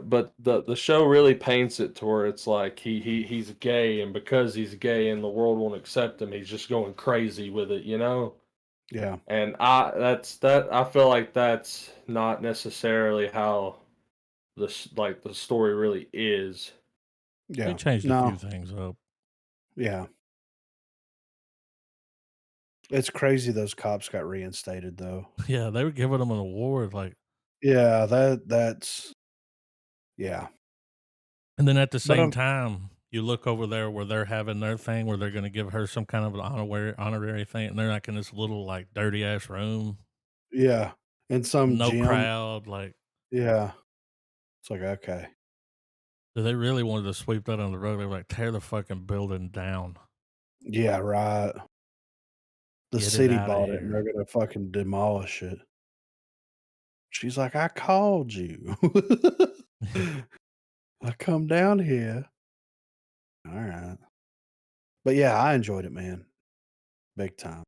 But the show really paints it to where it's like he's gay, and because he's gay and the world won't accept him, he's just going crazy with it, you know. yeah, And I feel like that's not necessarily how the story really is. They yeah. changed a few No, things up. yeah. It's crazy those cops got reinstated though. Yeah, they were giving him an award, like, Yeah, that's yeah. and then at the But same time, you look over there where they're having their thing where they're going to give her some kind of an honorary thing, and they're like in this little like dirty ass room, yeah, in some no gym. crowd. Like, Yeah, it's like okay. they really wanted to sweep that on the rug. They were like, tear the fucking building down, Yeah, right. The get it city out of bought it and here. they're gonna fucking demolish it. She's like, "I called you. I come down here." Alright. But yeah, I enjoyed it, man. Big time.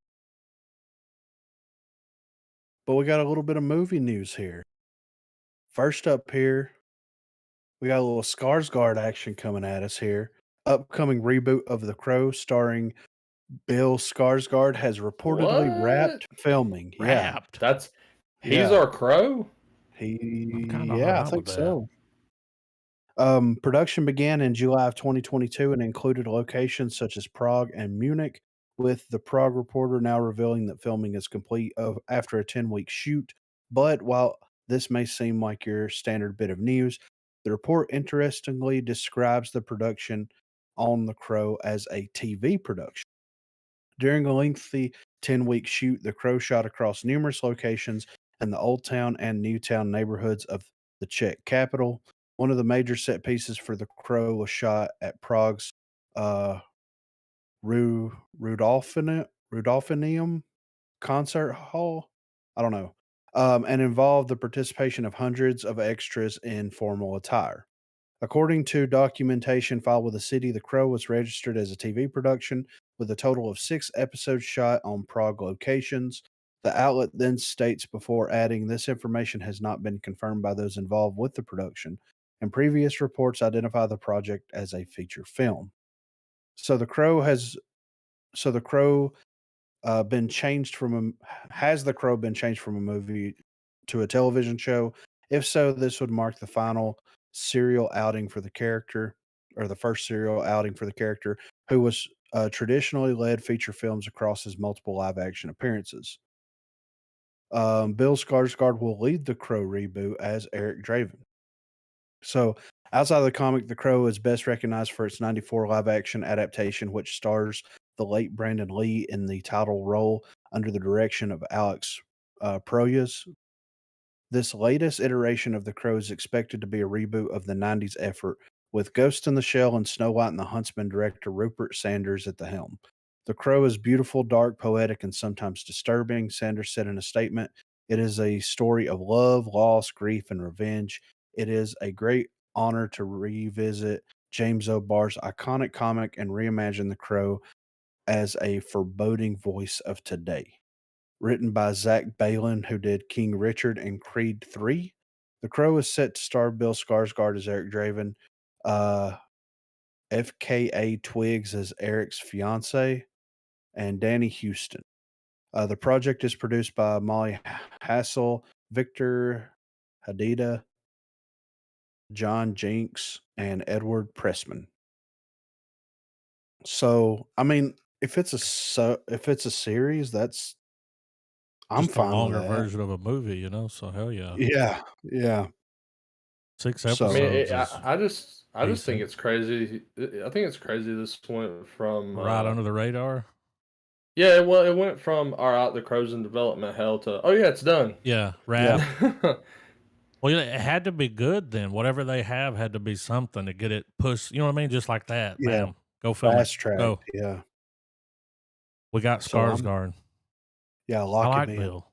But we got a little bit of movie news here. First up here, we got a little Skarsgård action coming at us here. Upcoming reboot of The Crow starring Bill Skarsgård has reportedly What? wrapped filming. Yeah. Wrapped. That's he's Yeah. our crow? I'm kind He of all yeah, I right with think that. so. Production began in July of 2022 and included locations such as Prague and Munich, with the Prague Reporter now revealing that filming is complete after a 10-week shoot. But while this may seem like your standard bit of news, the report interestingly describes the production on The Crow as a TV production. During a lengthy 10-week shoot, The Crow shot across numerous locations in the Old Town and New Town neighborhoods of the Czech capital. One of the major set pieces for The Crow was shot at Prague's uh, Rudolphineum Concert Hall. I don't know. And involved the participation of hundreds of extras in formal attire. According to documentation filed with the city, The Crow was registered as a TV production with a total of 6 episodes shot on Prague locations. The outlet then states before adding, this information has not been confirmed by those involved with the production, and previous reports identify the project as a feature film. So the Crow has so the Crow been changed from a has The Crow been changed from a movie to a television show? If so, this would mark the final serial outing for the character, or the first serial outing for the character, who was traditionally led feature films across his multiple live action appearances. Bill Skarsgård will lead the Crow reboot as Eric Draven. So, outside of the comic, The Crow is best recognized for its 94 live action adaptation, which stars the late Brandon Lee in the title role under the direction of Alex Proyas. This latest iteration of The Crow is expected to be a reboot of the 90s effort, with Ghost in the Shell and Snow White and the Huntsman director Rupert Sanders at the helm. The Crow is beautiful, dark, poetic, and sometimes disturbing, Sanders said in a statement. It is a story of love, loss, grief, and revenge. It is a great honor to revisit James O'Barr's iconic comic and reimagine The Crow as a foreboding voice of today. Written by Zach Balin, who did King Richard and Creed 3. The Crow is set to star Bill Skarsgård as Eric Draven, uh, FKA Twigs as Eric's fiance, and Danny Houston. The project is produced by Molly Hassel, Victor Hadida, John Jinks, and Edward Pressman. So, I mean, if it's a series, I'm Just a fine with longer that. version of a movie, you know? So hell yeah. Yeah, yeah. 6 I mean, So, episodes is I just think decent. it's crazy. I think it's crazy this went from Right under the radar. yeah, well, it went from all right, the crow's in development hell to oh yeah, it's done. Yeah, yeah, wrapped. Well, yeah, it had to be good then. Whatever they have had to be something to get it pushed. You know what I mean? Just like that. yeah, Bam. Go film it. fast track, Go. yeah. We got So Skarsgård. yeah, I lock him like in. Bill.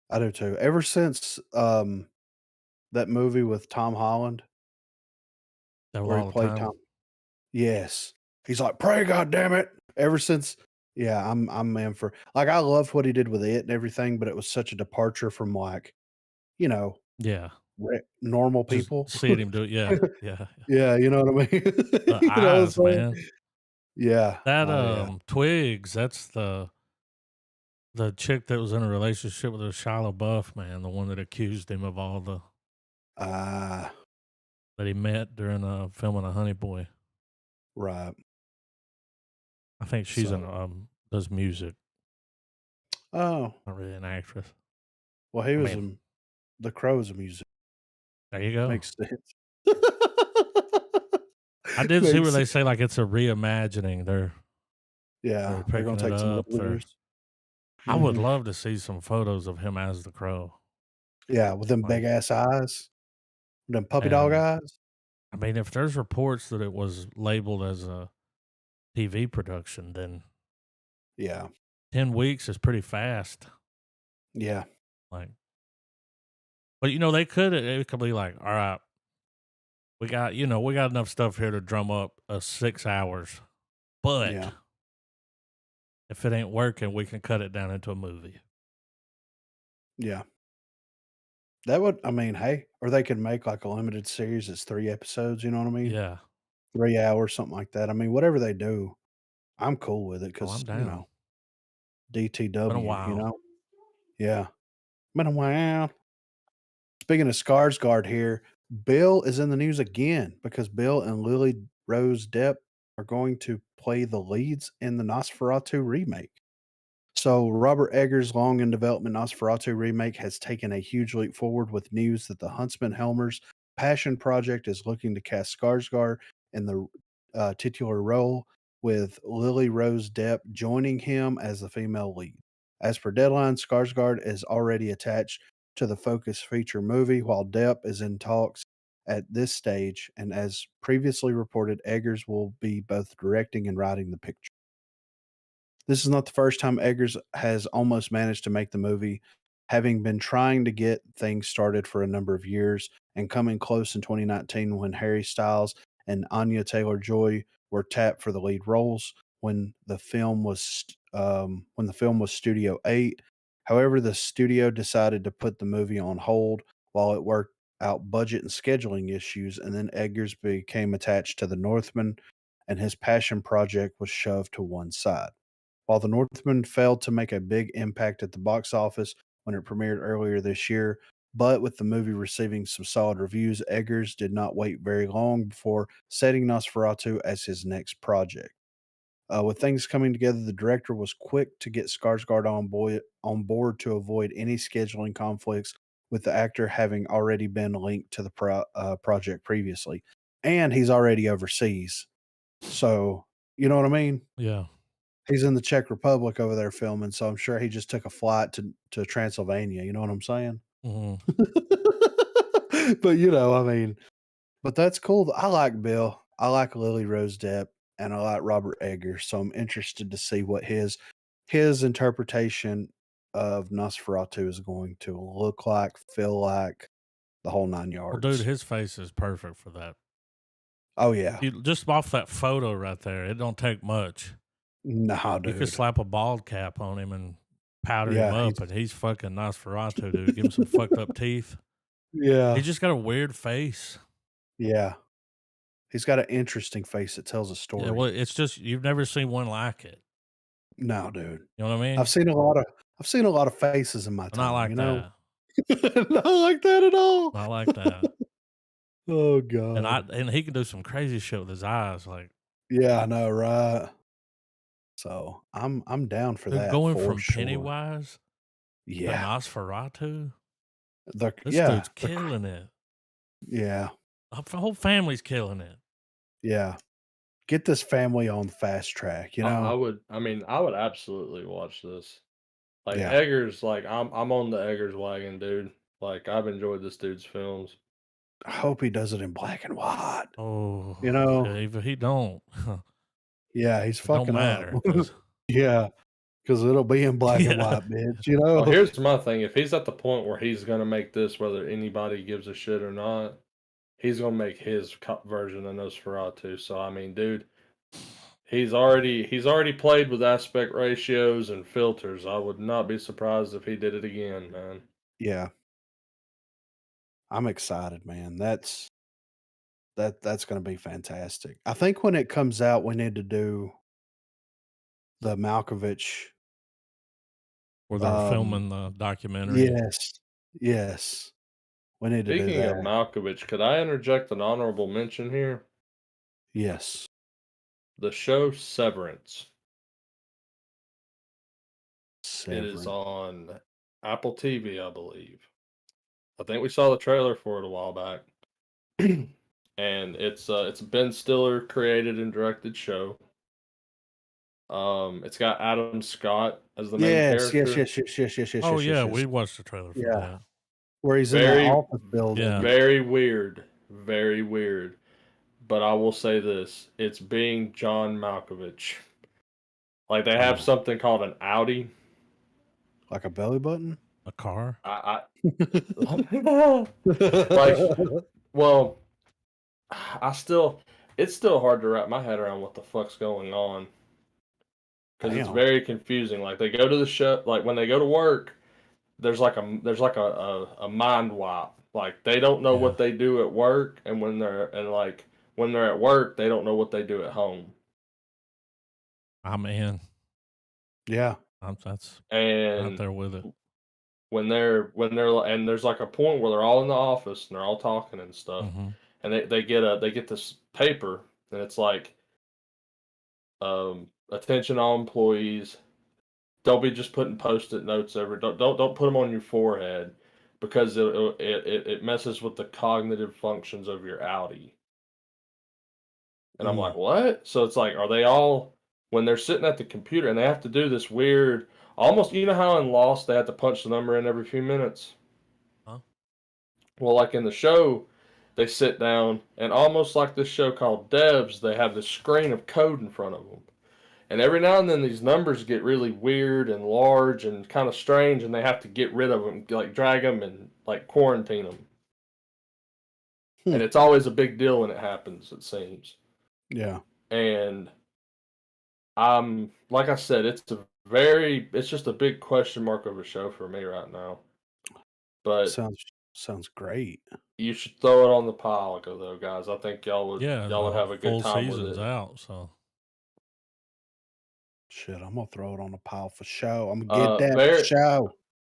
I do too. Ever since, that movie with Tom Holland That was where he all the played Tom time. Yes. He's like, "Pray, goddammit." Ever since yeah, I'm in for like, I loved what he did with it and everything, but it was such a departure from, like, you know, Yeah. normal Just people. seeing him do it. Yeah. Yeah. Yeah, you know what I mean? The You know what I'm eyes, saying? man. Yeah. That Oh, yeah. Twigs, that's the chick that was in a relationship with a Shia LaBeouf, man, the one that accused him of all the Ah, that he met during filming a Honey Boy. right. I think she's So an does music, oh, not really an actress. well, he I was mean, in The Crow's a music. there you go. Makes sense. I did see where Makes they say like it's a reimagining. They're yeah, they're gonna picking it take some up. liberties. I would Mhm. love to see some photos of him as the Crow. Yeah, with them Like, big ass eyes, them puppy dog and eyes. I mean, if there's reports that it was labeled as a TV production, then Yeah, 10 weeks is pretty fast. yeah, Like, but they could it could be like, all right, we got enough stuff here to drum up 6 hours, but yeah, if it ain't working, we can cut it down into a movie. yeah. That would I mean, hey, or they could make like a limited series that's 3 episodes, you know what I mean? Yeah. 3 hours, something like that. I mean, whatever they do, I'm cool with it Oh, because I'm down. Been a DTW, you while. know? Yeah. Been a while. Speaking of Skarsgård here, Bill is in the news again because Bill and Lily Rose Depp are going to play the leads in the Nosferatu remake. So, Robert Eggers' long in development Nosferatu remake has taken a huge leap forward with news that the Huntsman Helmers passion project is looking to cast Skarsgård in the titular role, with Lily Rose Depp joining him as the female lead. As per Deadline, Skarsgård is already attached to the Focus feature movie, while Depp is in talks at this stage. And as previously reported, Eggers will be both directing and writing the picture. This is not the first time Eggers has almost managed to make the movie, having been trying to get things started for a number of years and coming close in 2019 when Harry Styles and Anya Taylor-Joy were tapped for the lead roles when the film was Studio 8. However, the studio decided to put the movie on hold while it worked out budget and scheduling issues, and then Eggers became attached to the Northman, and his passion project was shoved to one side. While The Northman failed to make a big impact at the box office when it premiered earlier this year, but with the movie receiving some solid reviews, Eggers did not wait very long before setting Nosferatu as his next project. With things coming together, the director was quick to get Skarsgård on board to avoid any scheduling conflicts, with the actor having already been linked to the project previously. And he's already overseas. So, you know what I mean? Yeah. He's in the Czech Republic over there filming, so I'm sure he just took a flight to Transylvania, you know what I'm saying? Hmm. But, I mean but that's cool. I like Bill. I like Lily Rose Depp, and I like Robert Eggers, so I'm interested to see what his interpretation of Nosferatu is going to look like, feel like, the whole 9 Well, dude, yards. his face is perfect for that. Oh, yeah. Just off that photo right there, it don't take much. Nah, You could dude. slap a bald cap on him and powder him Yeah, up, and he's fucking Nosferatu, dude. Give him some fucked up teeth. He yeah, just got a weird face. yeah. He's got an interesting face that tells a Yeah, well, story. it's just you've never seen one like it. No, dude. You know what I I've mean? seen a lot of I've seen a lot of faces in my Not time, like you know? that. Not like that at all. Not like that. Oh And god. he can do some crazy shit with his eyes. Like, Yeah, I know, right? So, I'm down for dude, that going for from sure. Pennywise to Yeah. Nosferatu, The this yeah, dude's the killing it. yeah, The whole family's killing it. yeah. Get this family on fast track, you I know? would. I mean, I would absolutely watch this. Like Yeah. Eggers, like I'm on the Eggers wagon, dude. Like I've enjoyed this dude's films. I hope he does it in black and white, Oh, you know? yeah, if he don't, Yeah, he's it don't fucking up. matter because Yeah, because 'cause it'll be in black and yeah, white, bitch, you Well, know? here's my thing. If he's at the point where he's gonna make this, whether anybody gives a shit or not, he's gonna make his version of Nosferatu. So I mean, dude, he's already played with aspect ratios and filters. I would not be surprised if he did it again, man. Yeah, I'm excited, man. That's gonna be fantastic. I think when it comes out, we need to do the Malkovich. Where they're Um, filming the documentary. yes, yes, we need to do Speaking of that. Malkovich, could I interject an honorable mention here? Yes, The show Severance. It is Severin. on Apple TV, I believe. I think we saw the trailer for it a while back. And it's a Ben Stiller created and directed show. It's got Adam Scott as the main Yes, yes, character. yes, yes, yes, yes, yes, Oh yes, yes, yeah, yes. we watched the trailer for Yeah, that. where he's in that Very, office building. Yeah. very weird. Very weird. But I will say this, it's being John Malkovich. Like they have Oh, something called an Audi. like a belly button? A car. I like well, it's still hard to wrap my head around what the fuck's going on because it's Damn. very confusing. Like they go to the show, like when they go to work, there's like a mind wipe. Like they don't know Yeah. what they do at work, and when they're at work, they don't know what they do at home. I'm in. Yeah. That's And right there with it. when they're and there's like a point where they're all in the office and they're all talking and stuff, Hmm. and they get this paper and it's like attention all employees. Don't be just putting post-it notes every. Don't put them on your forehead because it messes with the cognitive functions of your Audi. And I'm Mm. like, what? So it's like, are they all when they're sitting at the computer and they have to do this weird, almost you know how in Lost they have to punch the number in every few minutes. Huh? Well, like in the show, they sit down and almost like this show called Devs, they have this screen of code in front of them. And every now and then these numbers get really weird and large and kind of strange, and they have to get rid of them, like drag them and like quarantine them. Hmm. And it's always a big deal when it happens, it seems. Yeah. And like I said, it's just a big question mark of a show for me right now. But Sounds great. you should throw it on the pile, though, guys. I think Yeah, y'all would the have a good full time with season's it. out. So Shit, I'm gonna throw it on the pile for show. I'm gonna get that for Very show.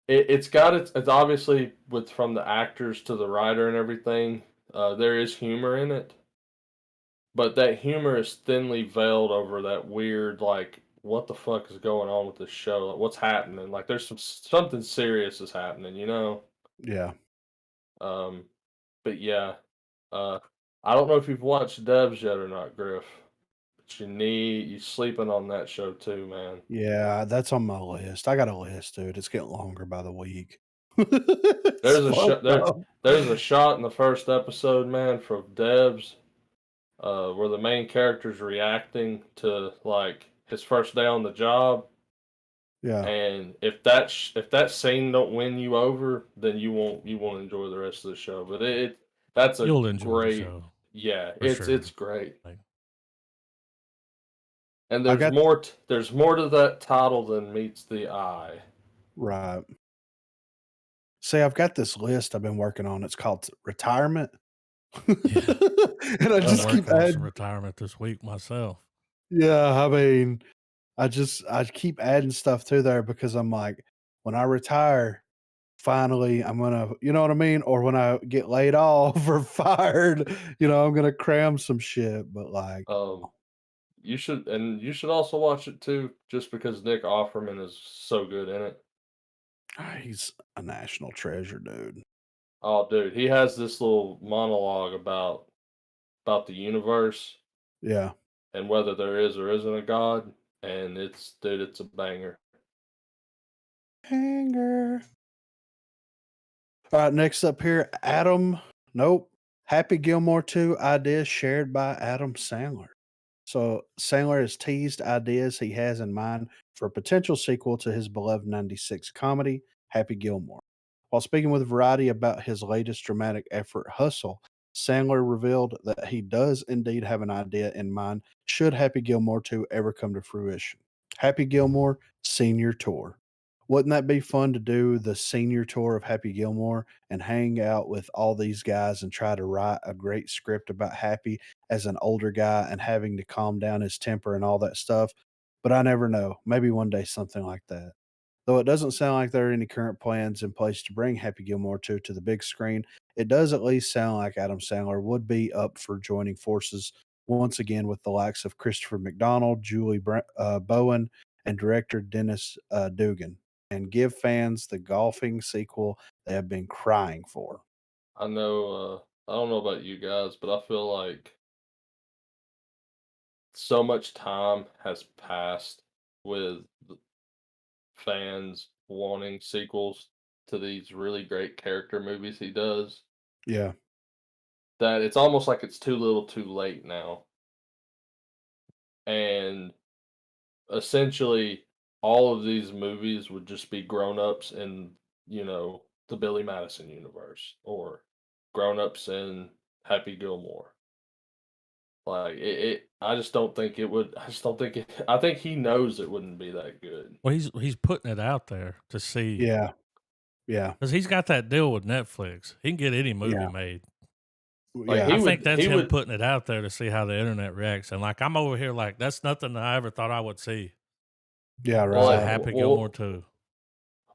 it's obviously with from the actors to the writer and everything. There is humor in it, but that humor is thinly veiled over that weird like what the fuck is going on with this show? Like, what's happening? Like there's something serious is happening, you know. Yeah. Um, but yeah, uh, I don't know if you've watched Devs yet or not, Griff. But you sleeping on that show too, man. Yeah, that's on my list. I got a list, dude. It's getting longer by the week. It's There's a fucked shot up. there's a shot in the first episode, man, from Devs, where the main character's reacting to like his first day on the job, Yeah. and if that scene don't win you over, then you won't enjoy the rest of the show. But that's a you'll enjoy the great, show yeah, for it's sure. great. Like, And I there's got more there's more to that title than meets the eye. right. See, I've got this list I've been working on. It's called retirement. Yeah. And I I'm just keep working on some adding. retirement this week myself. Yeah, I mean, I keep adding stuff to there because I'm like, when I retire, finally I'm gonna, you know what I mean? Or when I get laid off or fired, I'm gonna cram some shit. But like, Um, you should also watch it too, just because Nick Offerman is so good in it. he's a national treasure, dude. Oh, dude, he has this little monologue about the universe Yeah. and whether there is or isn't a god, and it's a banger. Hanger. All right, next up here, Adam. Nope. Happy Gilmore 2 ideas shared by Adam Sandler. So Sandler has teased ideas he has in mind for a potential sequel to his beloved 96 comedy, Happy Gilmore. While speaking with Variety about his latest dramatic effort, Hustle, Sandler revealed that he does indeed have an idea in mind should Happy Gilmore 2 ever come to fruition. Happy Gilmore Senior Tour. Wouldn't that be fun to do the senior tour of Happy Gilmore and hang out with all these guys and try to write a great script about Happy as an older guy and having to calm down his temper and all that stuff? But I never know. Maybe one day something like that. Though it doesn't sound like there are any current plans in place to bring Happy Gilmore 2 to the big screen, it does at least sound like Adam Sandler would be up for joining forces once again with the likes of Christopher McDonald, Bowen, and director Dennis Dugan, and give fans the golfing sequel they have been crying for. I know. I don't know about you guys, but I feel like so much time has passed with fans wanting sequels to these really great character movies he does Yeah, that it's almost like it's too little too late now. And essentially, all of these movies would just be grown-ups in, the Billy Madison universe or grown-ups in Happy Gilmore. Like I just don't think it would. I just don't think it. I think he knows it wouldn't be that good. Well, he's putting it out there to see yeah, yeah, because he's got that deal with Netflix. He can get any movie yeah, made. Like yeah, I think that's he him would. putting it out there to see how the internet reacts. And like I'm over here, like that's nothing I ever thought I would see. yeah, It's a Like, right. Happy Gilmore too.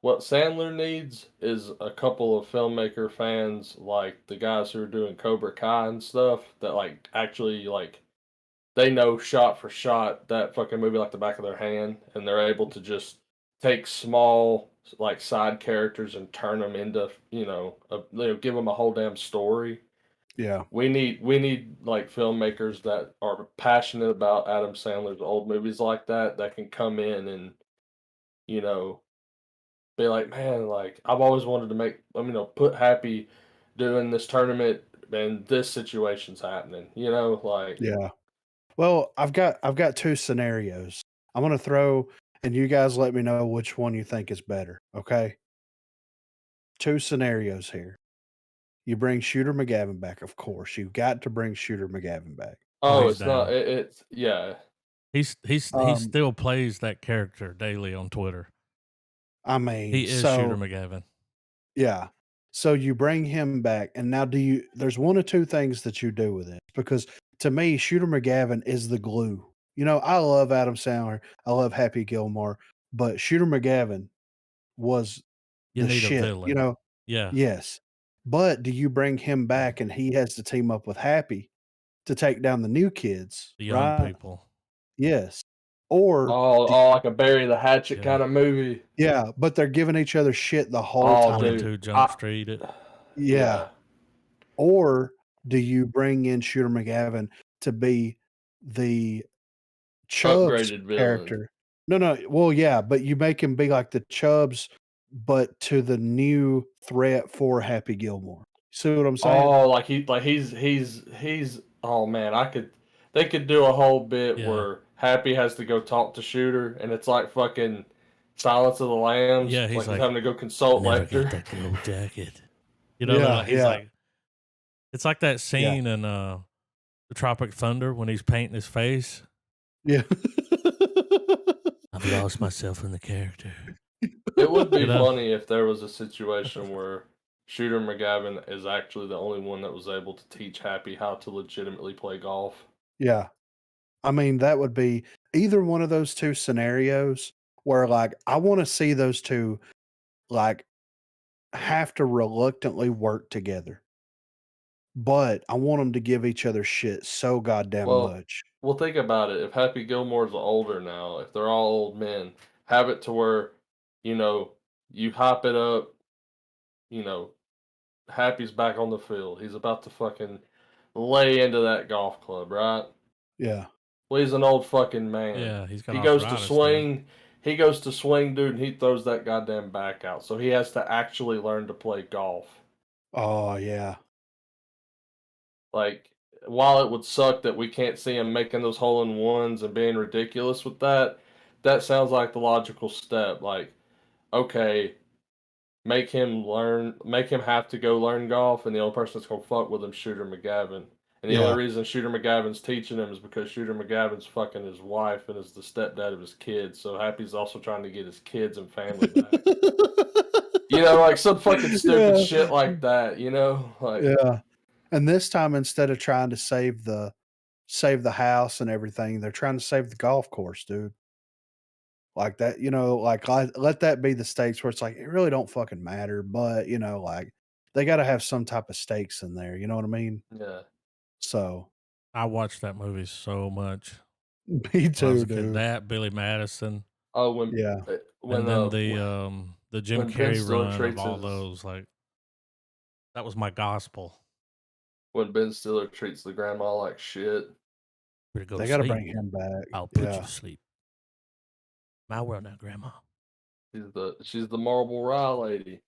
what Sandler needs is a couple of filmmaker fans, like the guys who are doing Cobra Kai and stuff, that like actually like they know shot for shot that fucking movie like the back of their hand, and they're able to just take small like side characters and turn them into give them a whole damn story. Yeah, We need like filmmakers that are passionate about Adam Sandler's old movies like that can come in and you know be like, man, like I've always wanted to make put Happy doing this tournament and this situation's happening. Like yeah. Well, I've got 2 scenarios. I'm gonna throw and you guys let me know which one you think is better, okay? 2 scenarios here. You bring Shooter McGavin back, of course. You've got to bring Shooter McGavin back. Oh, oh, he's it's not down. it's yeah. He Um, still plays that character daily on Twitter. I mean, He is Shooter so McGavin. yeah. So you bring him back, and now there's 1 or 2 things that you do with it because to me, Shooter McGavin is the glue. I love Adam Sandler. I love Happy Gilmore, but Shooter McGavin was You the need a shit, villain. Yeah, Yes. But do you bring him back and he has to team up with Happy to take down the new kids, the young right? people. Yes. Or do Oh, like a bury the hatchet Yeah, kind of movie. yeah, but they're giving each other shit the whole Oh, time. dude. 22 Jump Street. It. Yeah. Yeah. Or do you bring in Shooter McGavin to be the Chubbs Upgraded villain. character? No, no. Well, yeah, but you make him be like the Chubbs, but to the new threat for Happy Gilmore. See what I'm saying? Oh, he's oh man, they could do a whole bit Yeah, where Happy has to go talk to Shooter and it's like fucking Silence of the Lambs, yeah. He's like he's like, having to go I consult never got Lecter. that gold jacket. They're Yeah, like, he's yeah, like, it's like that yeah, scene in the Tropic Thunder when he's painting his face. yeah. I've lost myself in the character. It would You be know? funny if there was a situation where Shooter McGavin is actually the only one that was able to teach Happy how to legitimately play golf. Yeah. I mean, that would be either one of those 2 scenarios where, like, I wanna see those 2, like, have to reluctantly work together, but I want them to give each other shit so goddamn Well, much. well, think about it. If Happy Gilmore's older now, if they're all old men, have it to where, you know, you hop it up, you know, Happy's back on the field. He's about to fucking lay into that golf club, right? Yeah. Well, he's an old fucking man. Yeah, he's got He goes to arthritis still. swing. He goes to swing, dude, and he throws that goddamn back out. So he has to actually learn to play golf. Oh, yeah. Like, while it would suck that we can't see him making those hole in ones and being ridiculous with that, that sounds like the logical step. Like, okay, make him have to go learn golf, and the only person that's gonna fuck with him, Shooter McGavin. And the only Yeah. reason Shooter McGavin's teaching him is because Shooter McGavin's fucking his wife and is the stepdad of his kids. So Happy's also trying to get his kids and family back. Like some fucking stupid Yeah. shit like that. Like Yeah. And this time, instead of trying to save the house and everything, they're trying to save the golf course, dude. Like that, like let that be the stakes where it's like it really don't fucking matter, but like they got to have some type of stakes in there. You know what I mean? yeah. So I watched that movie so much me when I was too, a kid. dude. That Billy Madison, Oh, Yeah. and then the Jim when Ben Carrey Stiller run of treats all his those, like that was my gospel. when Ben Stiller treats the grandma like shit. Better go They to got to sleep. bring him back. I'll put you Yeah. to sleep. My world now, Grandma. She's the Marble Rye lady.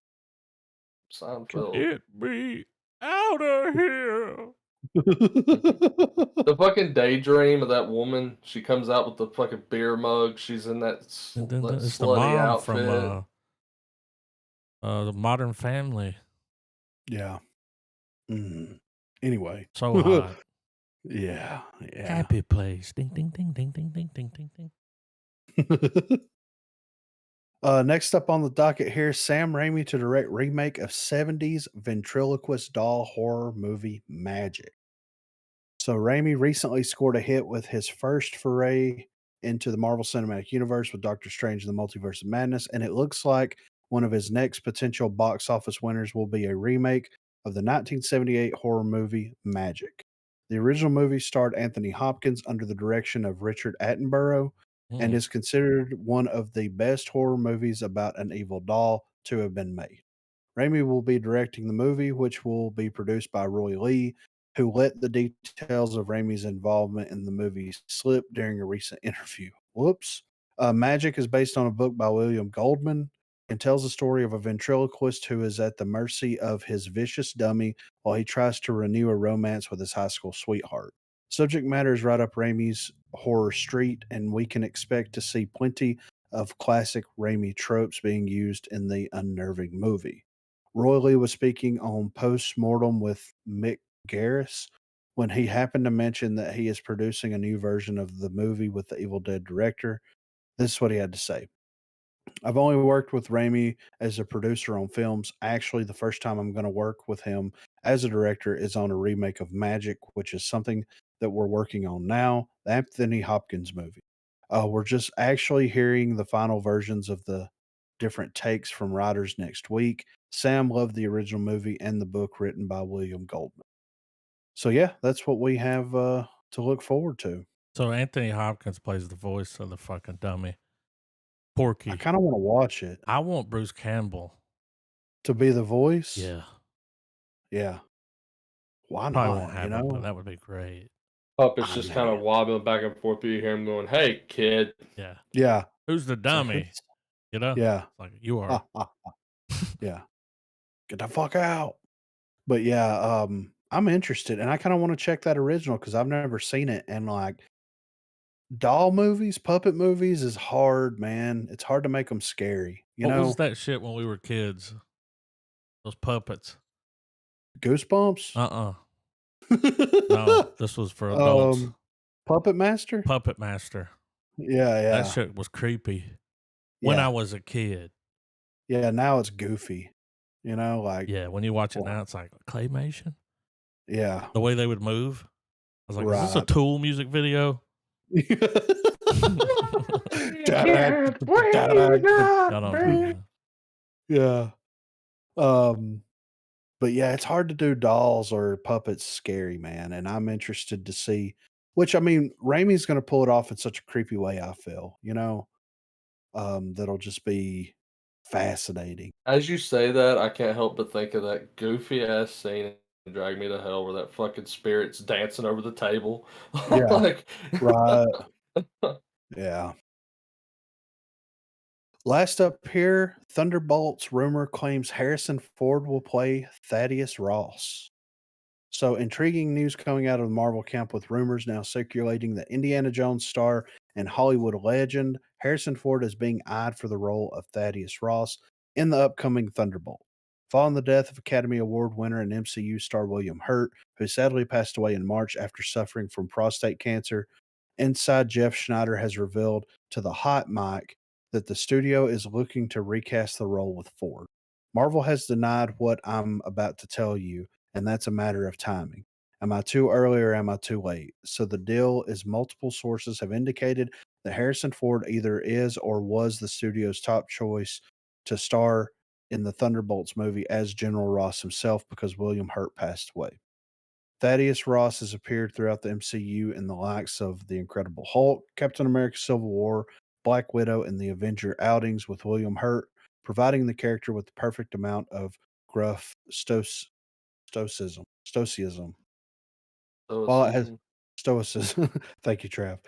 Seinfeld. Get me out of here. The fucking daydream of that woman. She comes out with the fucking beer mug. She's in that And then that it's the slutty mom from outfit. the Modern Family. Yeah. Mm. Anyway. So hot. Yeah. Yeah. Happy place. Ding ding ding ding ding ding ding ding ding. Next up on the docket here, Sam Raimi to direct remake of 70s ventriloquist doll horror movie Magic. So Raimi recently scored a hit with his first foray into the Marvel Cinematic Universe with Doctor Strange and the Multiverse of Madness, and it looks like one of his next potential box office winners will be a remake of the 1978 horror movie Magic. The original movie starred Anthony Hopkins under the direction of Richard Attenborough and is considered one of the best horror movies about an evil doll to have been made. Raimi will be directing the movie, which will be produced by Roy Lee, who let the details of Raimi's involvement in the movie slip during a recent interview. Whoops. Magic is based on a book by William Goldman and tells the story of a ventriloquist who is at the mercy of his vicious dummy while he tries to renew a romance with his high school sweetheart. Subject matter is right up Raimi's horror street, and we can expect to see plenty of classic Raimi tropes being used in the unnerving movie. Roy Lee was speaking on Post Mortem with Mick Garris when he happened to mention that he is producing a new version of the movie with the Evil Dead director. This is what he had to say. I've only worked with Raimi as a producer on films. Actually, the first time I'm going to work with him as a director is on a remake of Magic, which is something that we're working on now, the Anthony Hopkins movie. We're just actually hearing the final versions of the different takes from writers next week. Sam loved the original movie and the book written by William Goldman. So, yeah, that's what we have to look forward to. So Anthony Hopkins plays the voice of the fucking dummy. I Porky. kind of want to watch it I want Bruce Campbell. to be the voice. Yeah. Yeah. Why Probably won't not? You happen, but know? that would be great. Puppet's I just know. kind of wobbling back and forth. You hear him going, "Hey, kid." Yeah. Yeah. Who's the It's like, dummy? You know? yeah. It's like you are. Yeah. Get the fuck out. But yeah, I'm interested and I kind of want to check that original because I've never seen it. And like doll movies, puppet movies is hard, man. It's hard to make them scary. You What know, was that shit when we were kids? Those puppets. Goosebumps. No, this was for adults. Puppet Master. Puppet Master. Yeah, yeah, That shit was creepy when I yeah, was a kid. yeah. Now it's goofy. You know, like Yeah, when you watch it Well- now, it's like claymation. yeah, The way they would move. I was like, is this a Right. Tool music video? Y'all know. Yeah. But yeah, it's hard to do dolls or puppets scary, man. And I'm interested to see which I mean, Raimi's gonna pull it off in such a creepy way, I feel, that'll just be fascinating. As you say that, I can't help but think of that goofy ass scene in Drag Me to Hell where that fucking spirit's dancing over the table. Yeah. Like, Right. Yeah. Last up here, Thunderbolts rumor claims Harrison Ford will play Thaddeus Ross. So intriguing news coming out of the Marvel camp with rumors now circulating that Indiana Jones star and Hollywood legend Harrison Ford is being eyed for the role of Thaddeus Ross. in the upcoming Thunderbolt. Following the death of Academy Award winner and MCU star William Hurt, who sadly passed away in March after suffering from prostate cancer, Inside Jeff Schneider has revealed to the hot mic that the studio is looking to recast the role with Ford. Marvel has denied what I'm about to tell you, and that's a matter of timing. Am I too early or am I too late? So the deal is multiple sources have indicated that Harrison Ford either is or was the studio's top choice to star in the Thunderbolts movie as General Ross himself because William Hurt passed away. Thaddeus Ross has appeared throughout the MCU in the likes of The Incredible Hulk, Captain America Civil War, Black Widow, and the Avenger outings with William Hurt, providing the character with the perfect amount of gruff stoicism. So a While it has season. stoicism. Thank you, Trav.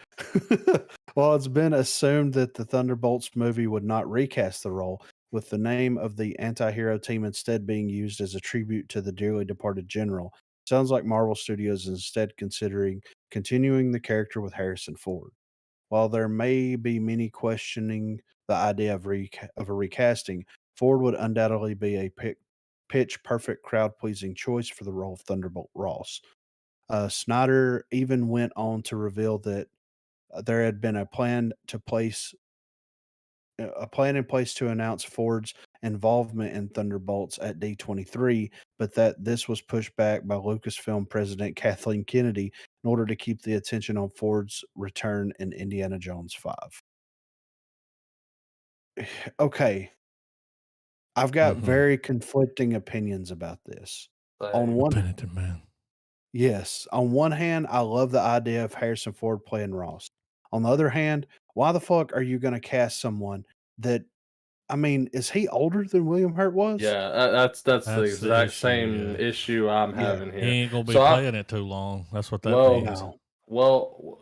While it's been assumed that the Thunderbolts movie would not recast the role, with the name of the anti-hero team instead being used as a tribute to the dearly departed general, sounds like Marvel Studios is instead considering continuing the character with Harrison Ford. While there may be many questioning the idea of a recasting, Ford would undoubtedly be a pitch perfect crowd pleasing choice for the role of Thunderbolt Ross. Snyder even went on to reveal that there had been a plan in place to announce Ford's involvement in Thunderbolts at D23, but that this was pushed back by Lucasfilm president Kathleen Kennedy in order to keep the attention on Ford's return in Indiana Jones 5. Okay, I've got Mm-hmm. very conflicting opinions about this. On Same. one The penitent man. Yes. On one hand, I love the idea of Harrison Ford playing Ross. On the other hand, why the fuck are you gonna cast someone that I mean, is he older than William Hurt was? Yeah, that's the That's the exact issue. same Yeah, issue I'm Yeah. having he here. ain't gonna be So playing it too long. That's what that well, means. No.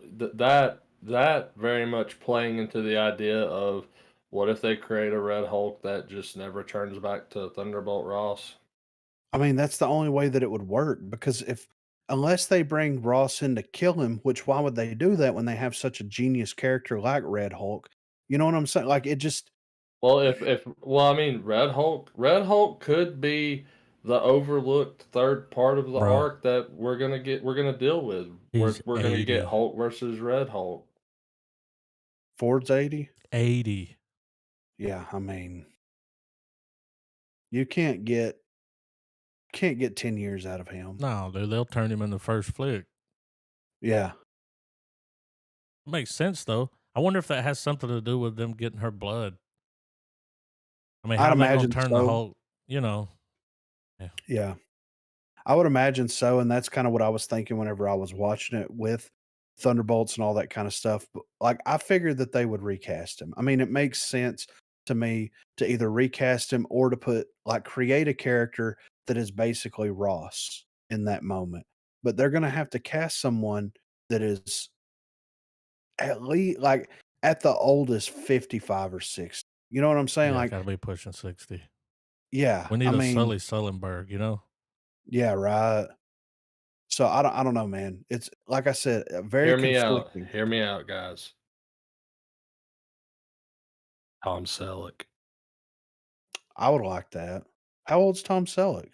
that very much playing into the idea of what if they create a Red Hulk that just never turns back to Thunderbolt Ross? I mean, that's the only way that it would work because if unless they bring Ross in to kill him, which why would they do that when they have such a genius character like Red Hulk? You know what I'm saying? Like it just Well, if well, I mean, Red Hulk could be the overlooked third part of the Bro, arc that we're gonna deal with. We're he's we're gonna get 80. Hulk versus Red Hulk. Ford's 80. 80. Yeah, I mean, you can't get 10 years out of him. No, dude, they'll turn him in the first flick. Yeah. Makes sense though. I wonder if that has something to do with them getting her blood. I mean, I'd how are they gonna imagine turn the so. whole? You know, yeah. Yeah. I would imagine so, and that's kinda what I was thinking whenever I was watching it with Thunderbolts and all that kinda stuff, but, like, I figured that they would recast him. I mean, it makes sense to me to either recast him or to create a character that is basically Ross in that moment, but they're gonna have to cast someone that is at the oldest 55 or 60. You know what I'm saying? Yeah, Like, gotta be pushing 60. yeah, We I need a mean, Sully Sullenberg, you know? yeah, right. So I don't know, man. It's like I said, very Hear me out. conflicting. Hear me out, guys. Tom Selleck. I would like that. How old's Tom Selleck?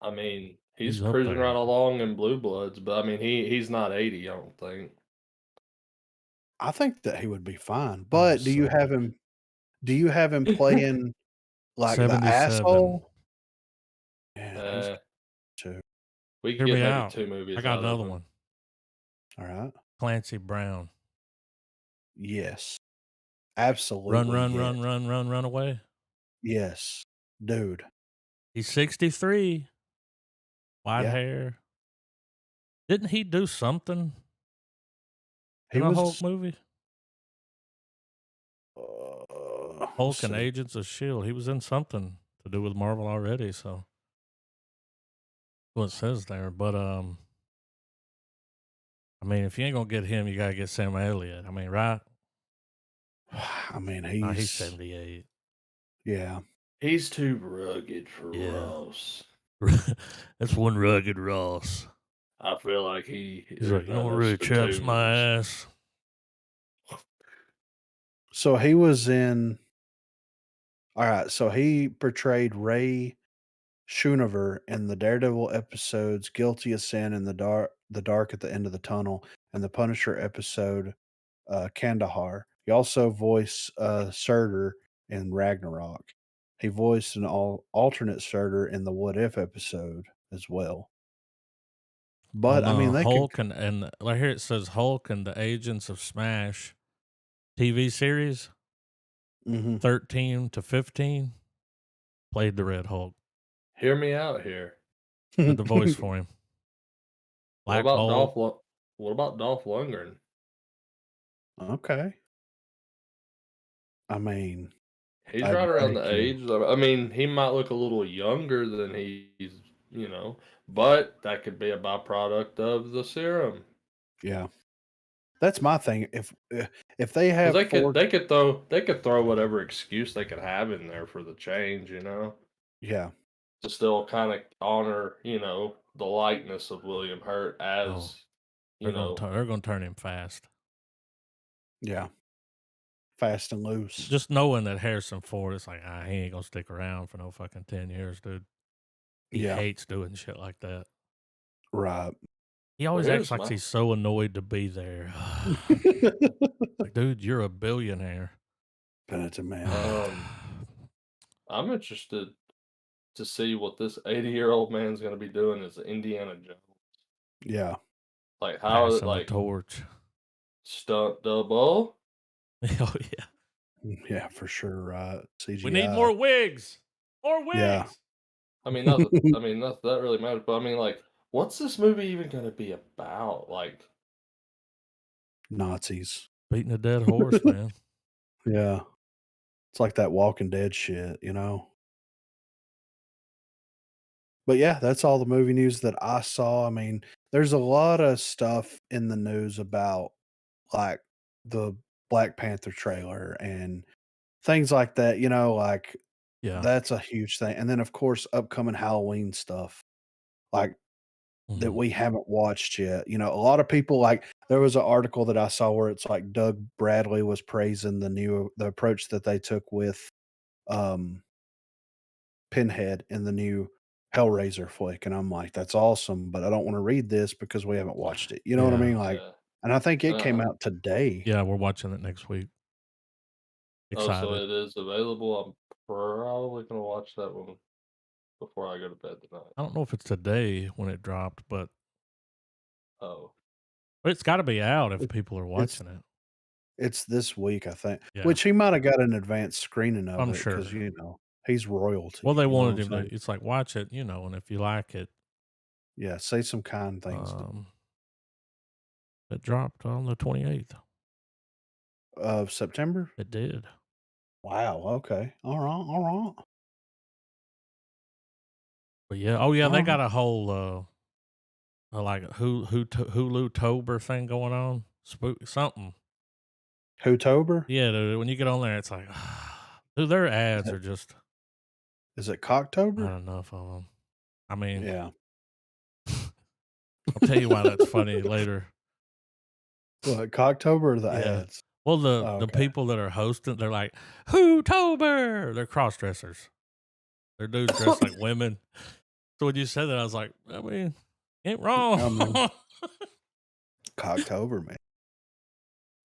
I mean, he's He's up cruising right there. along in Blue Bloods, but I mean, he's not 80, I don't think. I think that he would be fine. Tom But Selleck. do you have him playing like the 77. asshole? Man, he's Uh, too. we could Hear get me maybe out. 2 I movies got out of another him. one. All right. Clancy Brown. Yes. Run, Absolutely. run, Yes. run, run, run, run away. Yes. Dude. He's 63. White Yeah. hair. Didn't he do something He in a Hulk was movie? let's Hulk and see. Agents of S.H.I.E.L.D. He was in something to do with Marvel already, so what it says there. But I mean, if you ain't gonna get him, you gotta get Sam Elliott. I mean, right? I mean, Nah, he's he's 78. yeah. He's too rugged for Yeah. Ross. That's one rugged Ross. I feel like He's there's like, you know not what no really chaps my spittoons. So he was in All right, so he portrayed Ray Schoonover in the Daredevil episodes "Guilty as Sin" and The Dark at the End of the Tunnel, and the Punisher episode Kandahar. He also voiced Surtur in Ragnarok. He voiced an alternate Surtur in the What If episode as well. But On I mean, they could. Hulk and right here it says Hulk and the Agents of Smash TV series Mhm. 13 to 15 played the Red Hulk. Hear me out here. Did the voice for him. What Black about Bolt. What about Dolph Lundgren? Okay. I mean, He's I right bet around he the can. age. I mean, he might look a little younger than he's, but that could be a byproduct of the serum. Yeah, that's my thing. If they Because have four, they could throw whatever excuse they could have in there for the change, yeah, to still kind of honor, the likeness of William Hurt Oh, as, you know, they're gonna turn him fast. yeah, fast and loose. Just knowing that Harrison Ford is like, he ain't gonna stick around for no fucking 10 years, dude. He Yeah, hates doing shit like that. right. He well, always acts here's like my he's so annoyed to be there. Like, dude, you're a billionaire. Penitent man. I'm interested to see what this 80-year-old man's going to be doing as Indiana Jones. Yeah, Like how Passing the like torch. stunt double. Oh yeah. yeah, for sure. Right. CGI. We need more wigs. More wigs. Yeah. I mean, not that, I mean that really matters, but I mean, like, what's this movie even going to be about? Like, Nazis. Beating a dead horse, man. Yeah, it's like that Walking Dead shit, you know. But yeah, that's all the movie news that I saw. I mean, there's a lot of stuff in the news about like the Black Panther trailer and things like that, you know, like Yeah. that's a huge thing. And then of course upcoming Halloween stuff like that Mhm. we haven't watched yet. You know, a lot of people like there was an article that I saw where it's like Doug Bradley was praising the approach that they took with um Pinhead in the new Hellraiser flick, and I'm like, "That's awesome, but I don't wanna read this because we haven't watched it." You know what I Yeah. mean? Like, yeah. and I think it came Uh, out today. Yeah, we're watching it next week. oh, so Excited. it is available. I'm probably going to watch that one before I go to bed tonight. I don't know if it's today when it dropped, but Oh, it's got to be out if It people are it's watching it. it's this week, I think, Yeah, which he might have got an advanced screening of I'm it because sure. you know, he's royalty, Well, they you know what wanted I'm him to. saying? It's like watch it, and if you like it, Yeah, say some kind things um, it dropped on the 28th. of September? It did. Wow, okay. Alright. But yeah, oh yeah, they Alright. got a whole like Hulu Tober thing going on. Spook something. Whotober? Yeah, dude, when you get on there, it's like, dude, their Is ads it are just is it not Cocktober? enough of them. I mean, Yeah. I'll tell you why that's funny later. What, Cocktober or the Yeah. ads? Well, the Oh, the okay. people that are hosting, they're like, Whotober. They're cross dressers. They're dudes dressed like women. So when you said that, I was like, I mean, ain't wrong. I mean, Cocktober, man.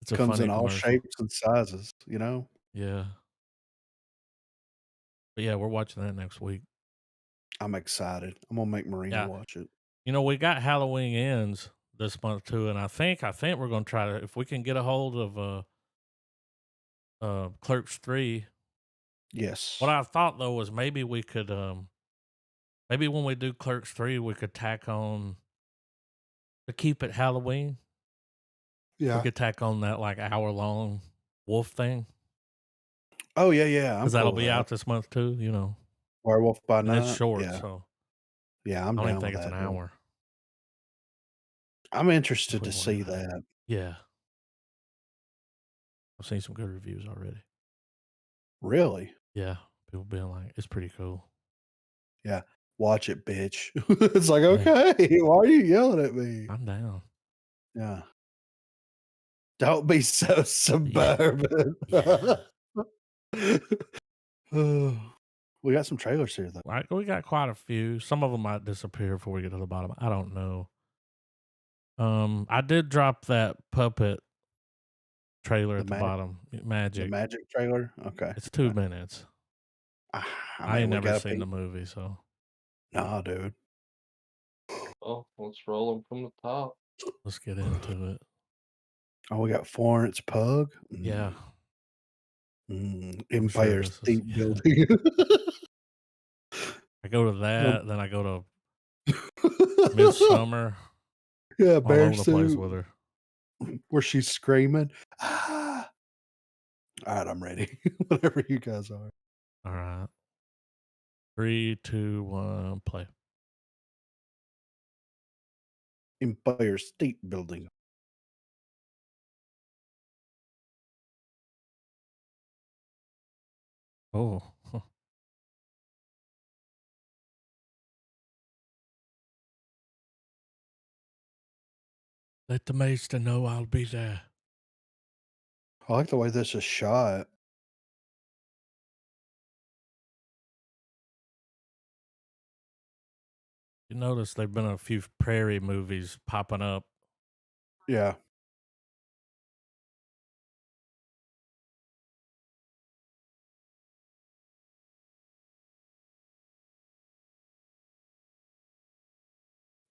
It's a Comes funny in all commercial. shapes and sizes, you know? Yeah. But yeah, we're watching that next week. I'm excited. I'm gonna make Marina Yeah. watch it. We got Halloween ends this month too, and I think we're gonna try to, if we can get a hold of Clerks 3. Yes. What I thought though was maybe we could maybe when we do Clerks 3 we could tack on to keep it Halloween. We Yeah. could tack on that like hour long wolf thing. Oh, yeah, I'm Because that'll cool with be that. out this month too, Werewolf by and it's Night? short, Yeah. so Yeah, I'm I don't even down with think it's an that, dude. hour. I'm If interested we to want see to do that. that. Yeah. I've seen some good reviews already. Really? Yeah. People being like, it's pretty cool. Yeah. Watch it, bitch. It's like, Hey, "Okay, why are you yelling at me?" I'm down. Yeah. Don't be so Yeah. suburban. Yeah. We got some trailers here, though. Like, we got quite a few. Some of them might disappear before we get to the bottom. I don't know. I did drop that puppet trailer The at the mag bottom. the Magic. magic trailer? Okay, It's 2 okay. minutes. I I ain't mean, we never got a seen the peek. movie, so Nah, dude. Well, let's roll them from the top. let's get into it. Oh, we got Florence Pug. Yeah, I'm sure Empire this is. State Building. I go to Um, that, then I go to Midsummer. yeah, All bear over the place suit with her. where she's screaming. Ah! All right, I'm ready. Whatever you guys are. All right. 3, 2, 1, play. Empire State Building. Oh. Let the maester know I'll be there. I like the way this is shot. You notice there've been a few prairie movies popping up. Yeah.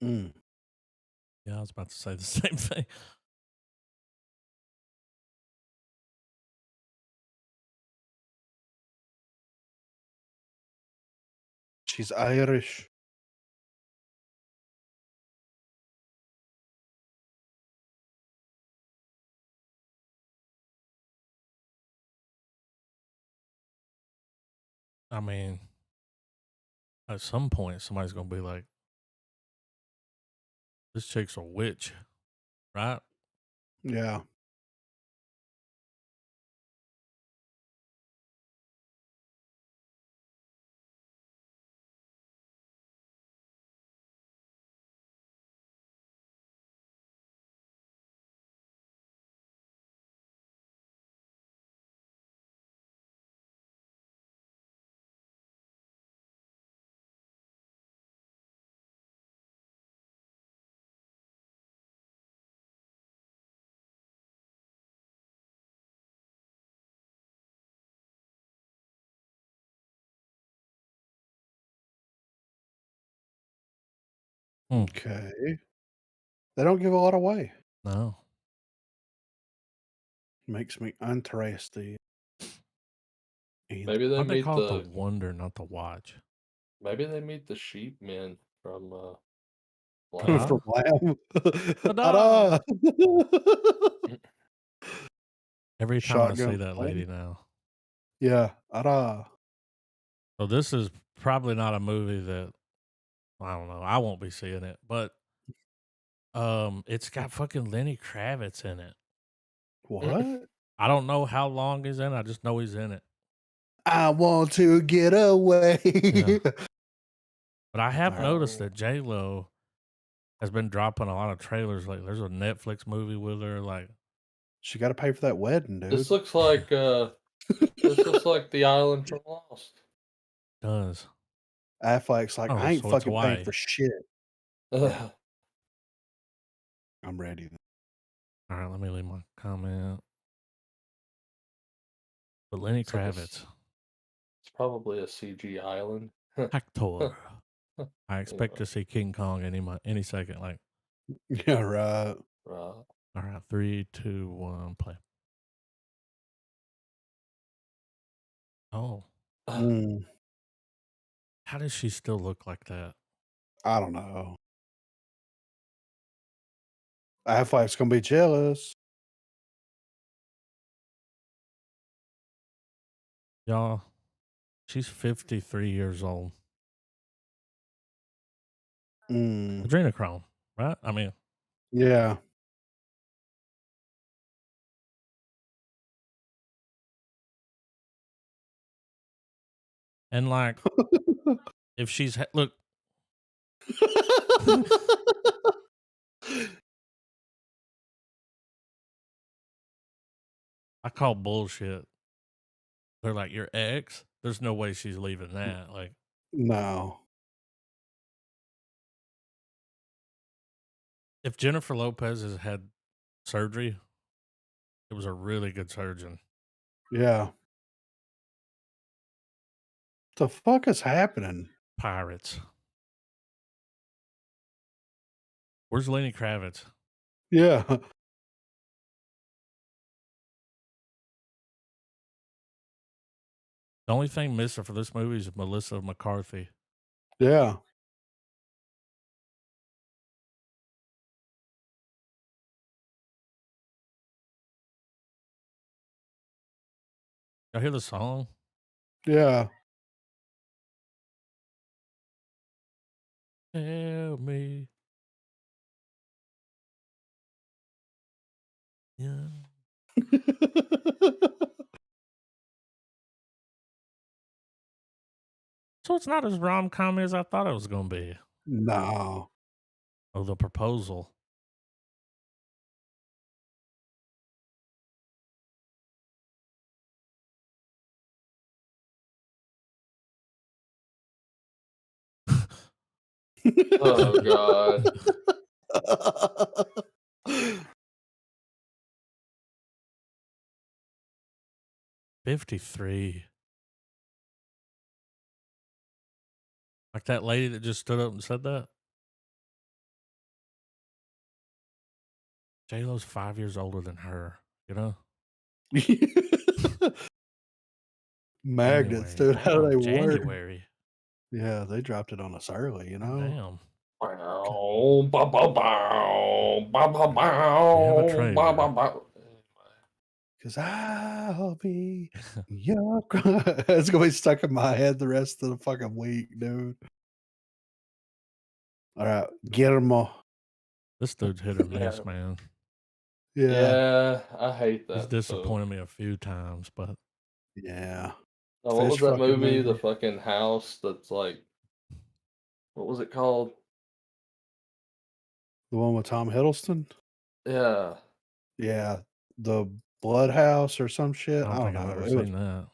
Mm. Yeah, I was about to say the same thing. She's Irish. I mean, at some point, somebody's going to be like, this chick's a witch, right? Yeah. Hmm. Okay. They don't give a lot away. No. Makes me interested. Maybe they Why'd they meet call it the the wonder, not the watch? sheep men from Ta-da? From Lamb. Lamb. Ta-da! Ta-da! Every time I see Shotgun that lady flame. now. Yeah. Ta-da! So this is probably not a movie that, I don't know, I won't be seeing it, but it's got fucking Lenny Kravitz in it. What? I don't know how long he's in it. I just know he's in it. I want to get away. Yeah. But I have noticed Oh. that J-Lo has been dropping a lot of trailers. Like, there's a Netflix movie with her. Like, She got to pay for that wedding, dude. This looks like the island from Lost. does. Affleck's like, Oh, I ain't so it's fucking paying Hawaii. for shit. Yeah. I'm ready. All right, let me leave my comment. But Lenny It's like Kravitz, it's probably a CG island. actor. I expect Anyway, to see King Kong any second. Like, Yeah, right. right. all right, 3, 2, 1, play. Oh, Mm, how does she still look like that? I don't know. Affleck's gonna be jealous. Y'all, she's 53 years old. Mm, Adrenochrome, right? I mean, yeah. and like, if look, I call bullshit. They're like, your ex? There's no way she's leaving that. Like, No. if Jennifer Lopez has had surgery, it was a really good surgeon. Yeah. The fuck is happening? Pirates. Where's Lenny Kravitz? Yeah. The only thing missing for this movie is Melissa McCarthy. Yeah. Y'all hear the song? Yeah. Tell me. Yeah. So it's not as rom-com as I thought it was going to be. No. Oh, The Proposal. Oh God. 53. Like that lady that just stood up and said that? J-Lo's 5 years older than her, you know? Magnets, January. dude. How do Damn, they work? January. Yeah, they dropped it on us early, you God know? damn. Bow, bow, bow, bow, bow, bow, We have a bow, bow, trailer. bow, bow. Because I'll be your. It's going to be stuck in my head the rest of the fucking week, dude. All right. Guillermo. This dude's hit or Yeah. miss, man. Yeah. Yeah, I hate He's that. disappointed me a few times, but Yeah. Oh, what was Fish that fucking movie? The movie. fucking house that's like, what was it called? The one with Tom Hiddleston? Yeah. Yeah. The Blood House or some shit. I I don't don't think I've know. ever It was seen that.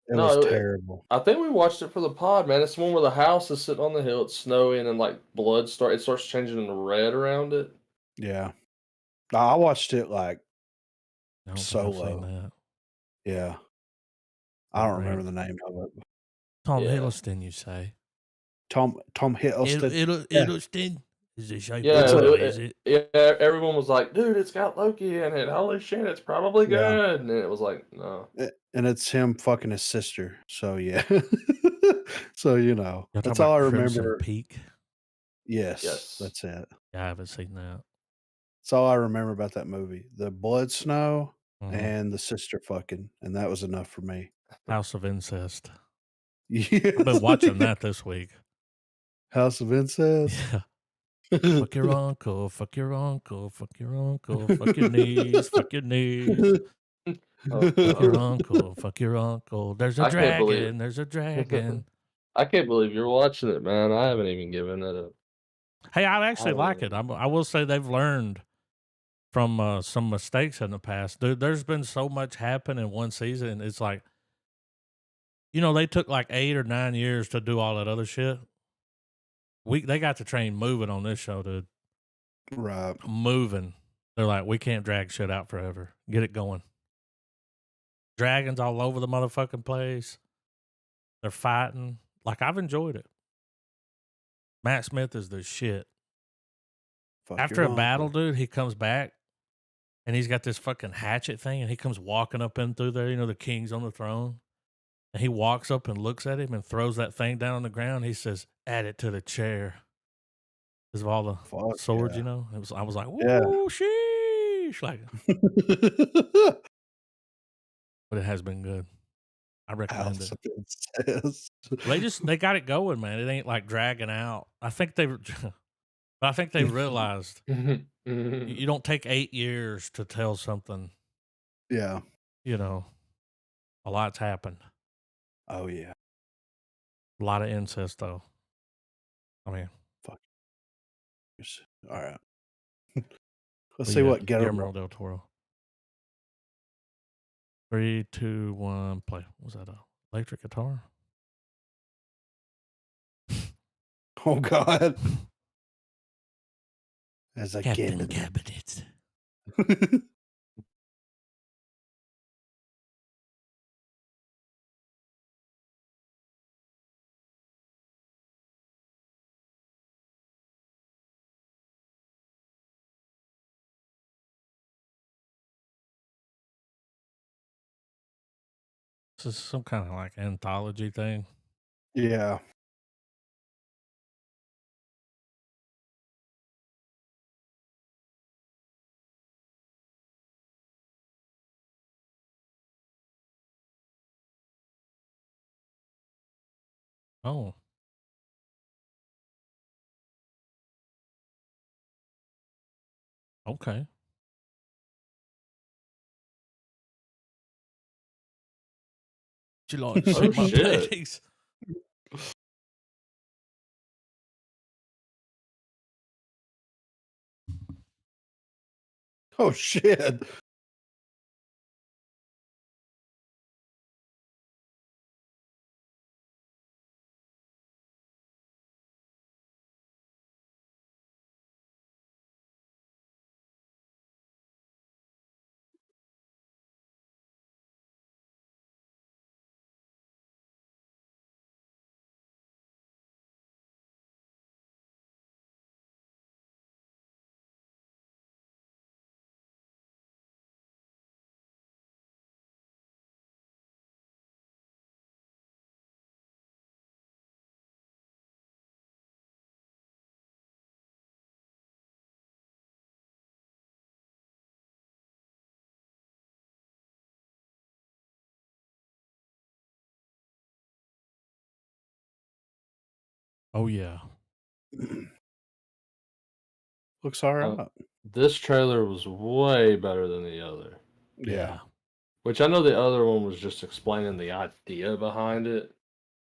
No, terrible. I think we watched it for the pod, man. It's the one where the house is sitting on the hill, it's snowing, and like it starts changing into red around it. Yeah. I watched it like I don't think I've seen solo. that. Yeah. I My don't remember brain. the name of it. Tom Yeah. Hiddleston, you say? Tom Hiddleston. Yeah. Hiddleston is the shape Yeah, It's of a water, is it? yeah, everyone was like, "Dude, it's got Loki in it. Holy shit, it's probably Yeah. good." And it was like, "No." And it's him fucking his sister. So yeah. So Y'all talking that's all about I Crimson remember. Peak? Yes, Yes. that's it. Yeah, I haven't seen that. That's all I remember about that movie. The blood snow Mhm. and the sister fucking, and that was enough for me. House of Incest. Yes. I've been watching that this week. House of Incest. Yeah. Fuck your uncle, fuck your uncle, fuck your uncle, fuck your niece, fuck your niece. Oh Fuck your God. uncle, fuck your uncle. There's a I can't believe dragon, there's a dragon. I can't believe you're watching it, man. I haven't even given it a Hey, I I actually haven't like it. even I will say they've learned from some mistakes in the past. Dude, there's been so much happen in one season. It's like, they took like 8 or 9 years to do all that other shit. They got the train moving on this show, dude. Right. Moving. They're like, we can't drag shit out forever. Get it going. Dragons all over the motherfucking place. They're fighting. Like, I've enjoyed it. Matt Smith is the shit. Fuck After your a battle, uncle. dude, he comes back and he's got this fucking hatchet thing and he comes walking up in through there. The king's on the throne. And he walks up and looks at him and throws that thing down on the ground. He says, add it to the chair. Because of all the Fuck swords, yeah. I was like, Yeah. woo, sheesh. Like, but it has been good. I recommend House it. of Incest. They got it going, man. It ain't like dragging out. I think they realized you don't take 8 years to tell something. Yeah. A lot's happened. Oh yeah. A lot of incest, though. I mean, Fuck. All right. Let's but see yeah, what Guillermo Guillermo. del Toro. 3, 2, 1, play. What was that? Electric guitar. Oh God. As a Captain cabinet. Cabinet. This is some kind of like anthology thing. Yeah. Oh. Okay. Would you like to see Oh, my shit. paintings? Oh shit. Oh yeah. Looks all right. This trailer was way better than the other. Yeah. Which I know the other one was just explaining the idea behind it.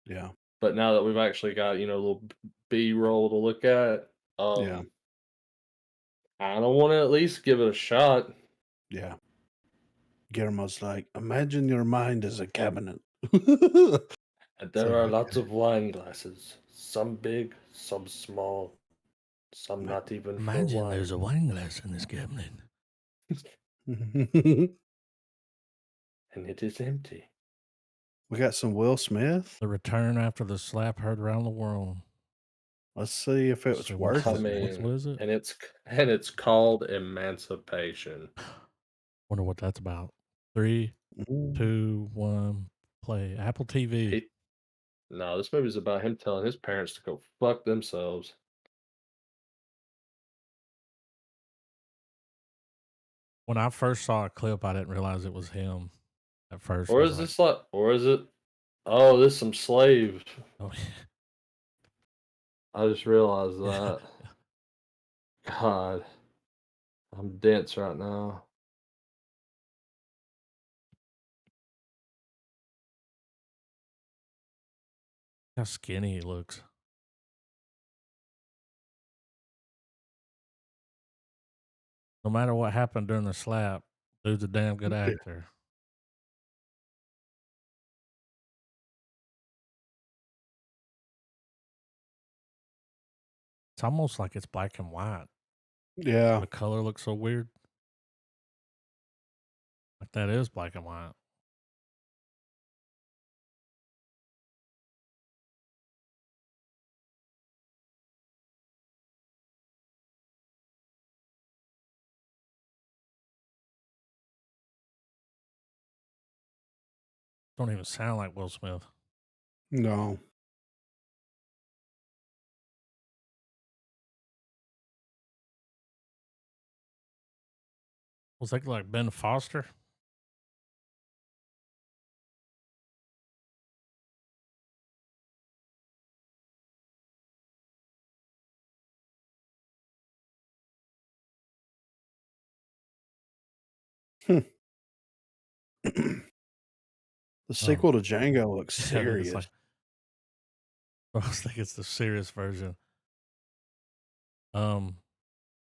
Yeah. But now that we've actually got, a little B-roll to look at, Yeah. I don't want to at least give it a shot. Yeah. Guillermo's like, imagine your mind as a cabinet. And there So, are lots of wine glasses, some big, some small, some not even for Imagine wine. there's a wine glass in this cabinet. we And it is empty. got some Will Smith. The return after the slap heard around the world. Let's see if it was So worth I it. mean, what is it? and it's called Emancipation. Wonder what that's about. 3, Mm. 2, 1, play. Apple TV. No, this movie's about him telling his parents to go fuck themselves. When I first saw a clip, I didn't realize it was him at first. Or I was is like, this like, or is it? Oh, this some slave. oh, I just realized that. God, I'm dense right now. how skinny he looks. No matter what happened during the slap, dude's a damn good Yeah. actor. It's almost like it's black and white. Yeah. The color looks so weird. Like that is black and white. Don't even sound like Will Smith. No. Was that like Ben Foster? The sequel to Django looks Yeah, it's serious. like, I was thinking it's the serious version.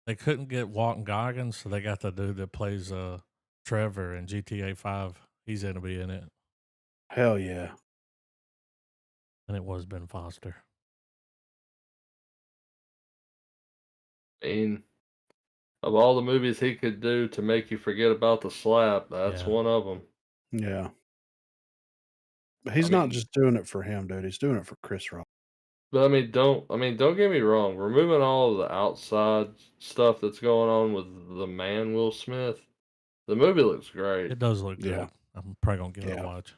They couldn't get Walton Goggins, so they got the dude that plays Trevor in GTA 5. He's gonna be in it. Hell yeah. And it was Ben Foster. I mean, of all the movies he could do to make you forget about the slap, that's Yeah. one of them. Yeah. But I he's not mean, just doing it for him, dude. He's doing it for Chris Rock. but don't get me wrong. Removing all of the outside stuff that's going on with the man Will Smith, the movie looks great. It does look Yeah. good. I'm probably gonna give it a Yeah. watch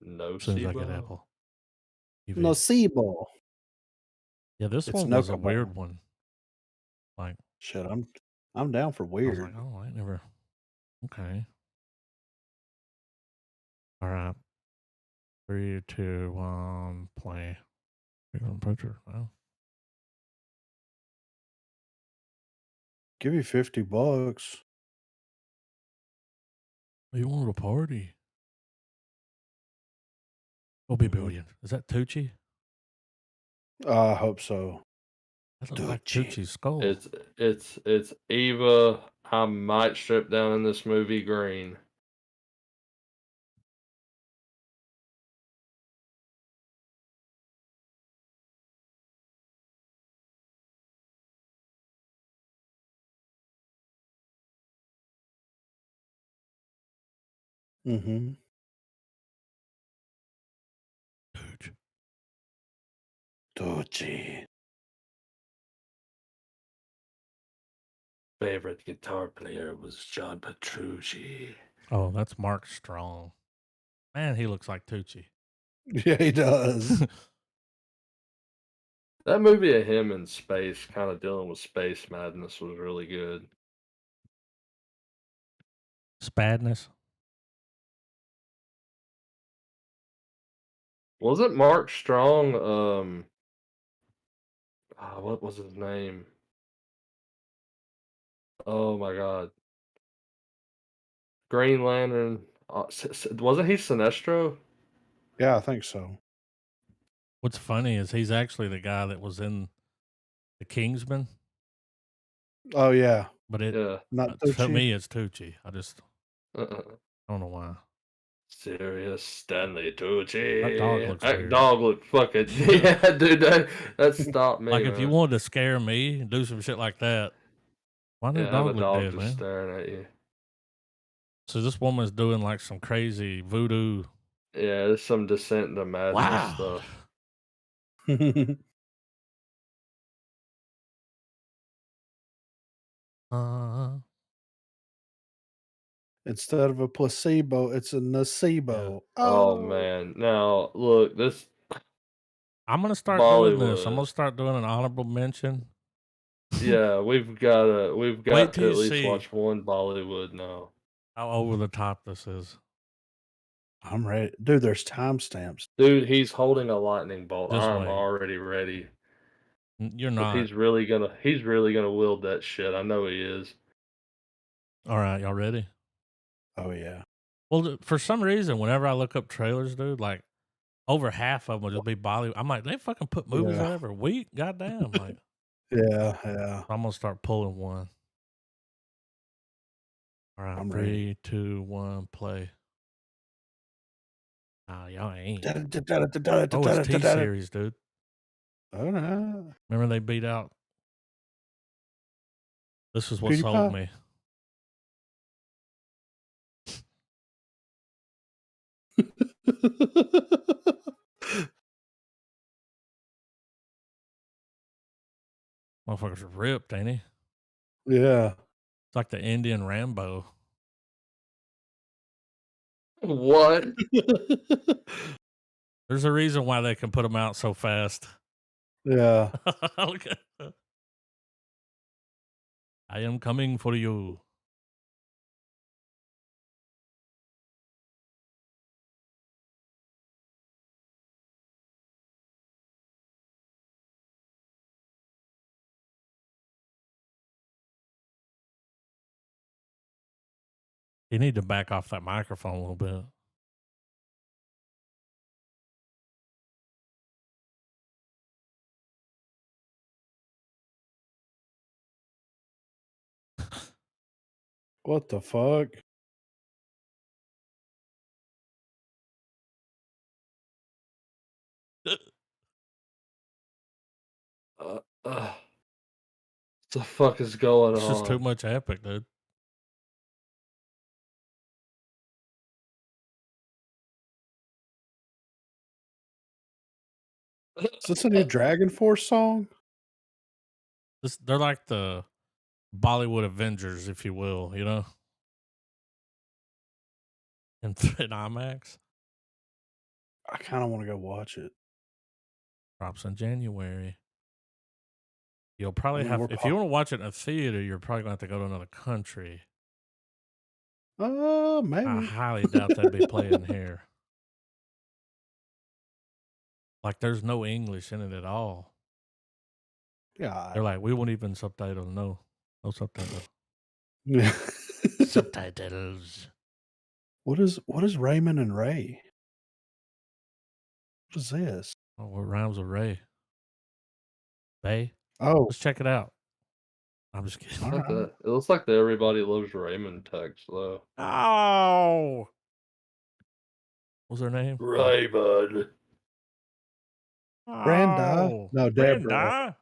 No as soon as I get Sibo. Apple TV. Nocebo. Yeah, this It's one was a Nokobo. weird one. Like Shit, I'm down for I was like, weird. oh, I never. Okay. All right. 3, 2, 1, play. You're gonna picture. Oh, Give you $50. you want a party? We'll be Mhm. billion. Is that Tucci? I hope so. That looks like Tucci. Tucci's skull. It's Eva. I might strip down in this movie green. Mhm. Tucci. Tucci. Favorite guitar player was John Petrucci. Oh, that's Mark Strong. Man, he looks like Tucci. Yeah, he does. That movie of him in space, kind of dealing with space madness, was really good. Spadness. Wasn't Mark Strong? What was his name? Oh my God, Green Lantern. Wasn't he Sinestro? Yeah, I think so. What's funny is he's actually the guy that was in the Kingsman, Oh, yeah. but it Yeah. Not to Tucci? me it's Tucci. I Uh-uh. don't know why. Serious Stanley That dog Tucci. looks That weird. dog looked fucking yeah, dude. That stopped me, Like if you man. wanted to scare me and do some shit like that, why did the Yeah, have a dog look dog dead, just man? staring at you. So this woman's doing like some crazy voodoo. Yeah, there's some descent into madness Wow. stuff. Uh, Instead of a placebo, it's a yeah. nocebo. Oh Oh. man. Now look, this I'm gonna start doing this. I'm Bollywood. gonna start doing an honorable mention. Yeah, we've Wait got till to you at least see watch one Bollywood now. how over the top this is. I'm ready. Dude, there's timestamps. Dude, he's holding a lightning bolt. Just I'm wait. already ready. You're Cause not. he's really gonna wield that shit. I know he is. All right, y'all ready? Oh, yeah. Well, for some reason, whenever I look up trailers, dude, like over half of them will just be Bollywood. I'm like, they fucking put movies Yeah. out every week. Goddamn. Like, Yeah, yeah. I'm gonna start pulling one. All right, I'm ready. 3, 2, 1, play. Nah, y'all ain't. All Oh, it's T series, dude. right. Remember they beat out. This is what sold PewDiePie? me. Motherfuckers are ripped, ain't he? Yeah. It's like the Indian Rambo. What? There's a reason why they can put them out so fast. Yeah. Look at that. I am coming for you. You need to back off that microphone a little bit. What the fuck? Ugh, what the fuck is going It's just too on? much epic, dude. Is this a new Dragon Force song? They're like the Bollywood Avengers, if you will, in, in IMAX. I kind of want to go watch it. Drops in January. You'll I probably mean, have, we're if you want to watch it in a theater, you're probably going to have to go to another country. I maybe. highly doubt they'd be playing here. Like, there's no English in it at all. Yeah. They're like, we won't even subtitle. No subtitle. Yeah. Subtitles. What is Raymond and Ray? What is this? Oh, what rhymes with Ray? Bay? Oh, Let's check it out. I'm just kidding. all Not right. that. It looks like the Everybody Loves Raymond text though. Oh! What's her name? Raymond. Brenda? Oh! No, Deborah. Brenda?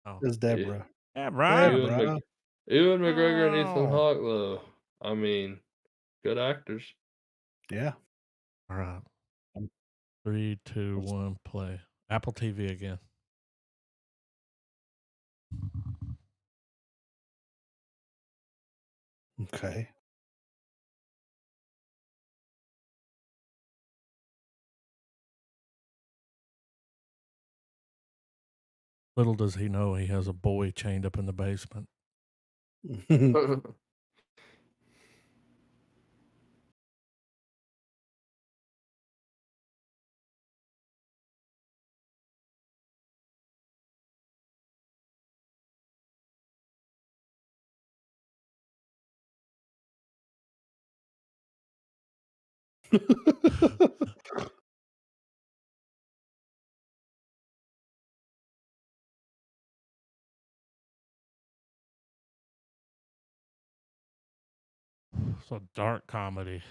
Oh. It's Yeah. Deborah. Yeah, Brian. Ewan, Deborah. Ewan McGregor and Ethan Oh. Hawke though. I mean, good actors. Yeah. All right. Um, 3, 2, 1, play. Apple TV again. Okay. Little does he know he has a boy chained up in the basement. It's a dark comedy.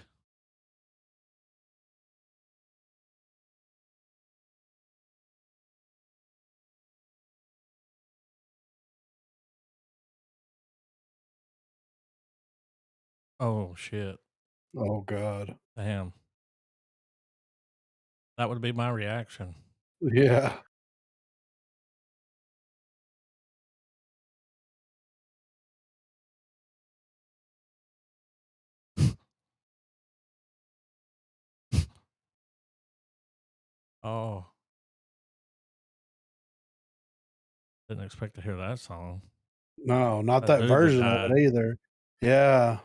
Oh, shit. Oh God. Damn. That would be my reaction. Yeah. Oh. Didn't expect to hear that song. No, not That that dude that version of died. it either. Yeah.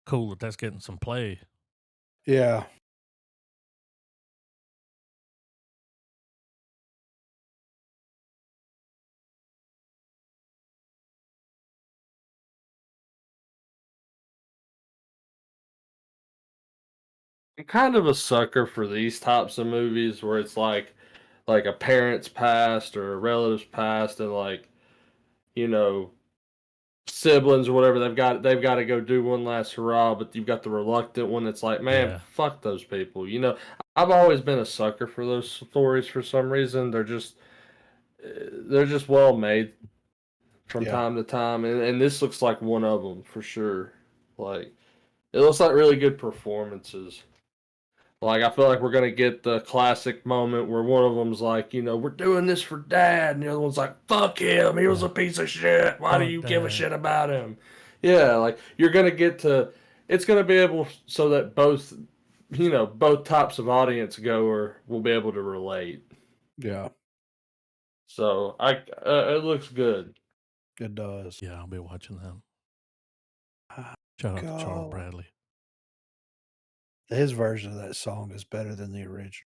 Cool that that's getting some play. Yeah. I'm kind of a sucker for these types of movies where it's like a parent's past or a relative's past and like, you know, siblings or whatever they've got to go do one last hurrah, but you've got the reluctant one that's like, man, Yeah. fuck those people. I've always been a sucker for those stories for some reason. They're just well made from Yeah. time to time, and this looks like one of them for sure. Like it looks like really good performances. Like, I feel like we're gonna get the classic moment where one of them's like, we're doing this for Dad, and the other one's like, fuck him, he was Yeah. a piece of shit. Why do Fuck you give a Dad. shit about him? Yeah, like you're gonna get to, it's gonna be able so that both types of audience goer will be able to relate. Yeah. So it looks good. It does. Yeah, I'll be watching them. Ah, Shout out to Charles Go. Bradley. His version of that song is better than the original.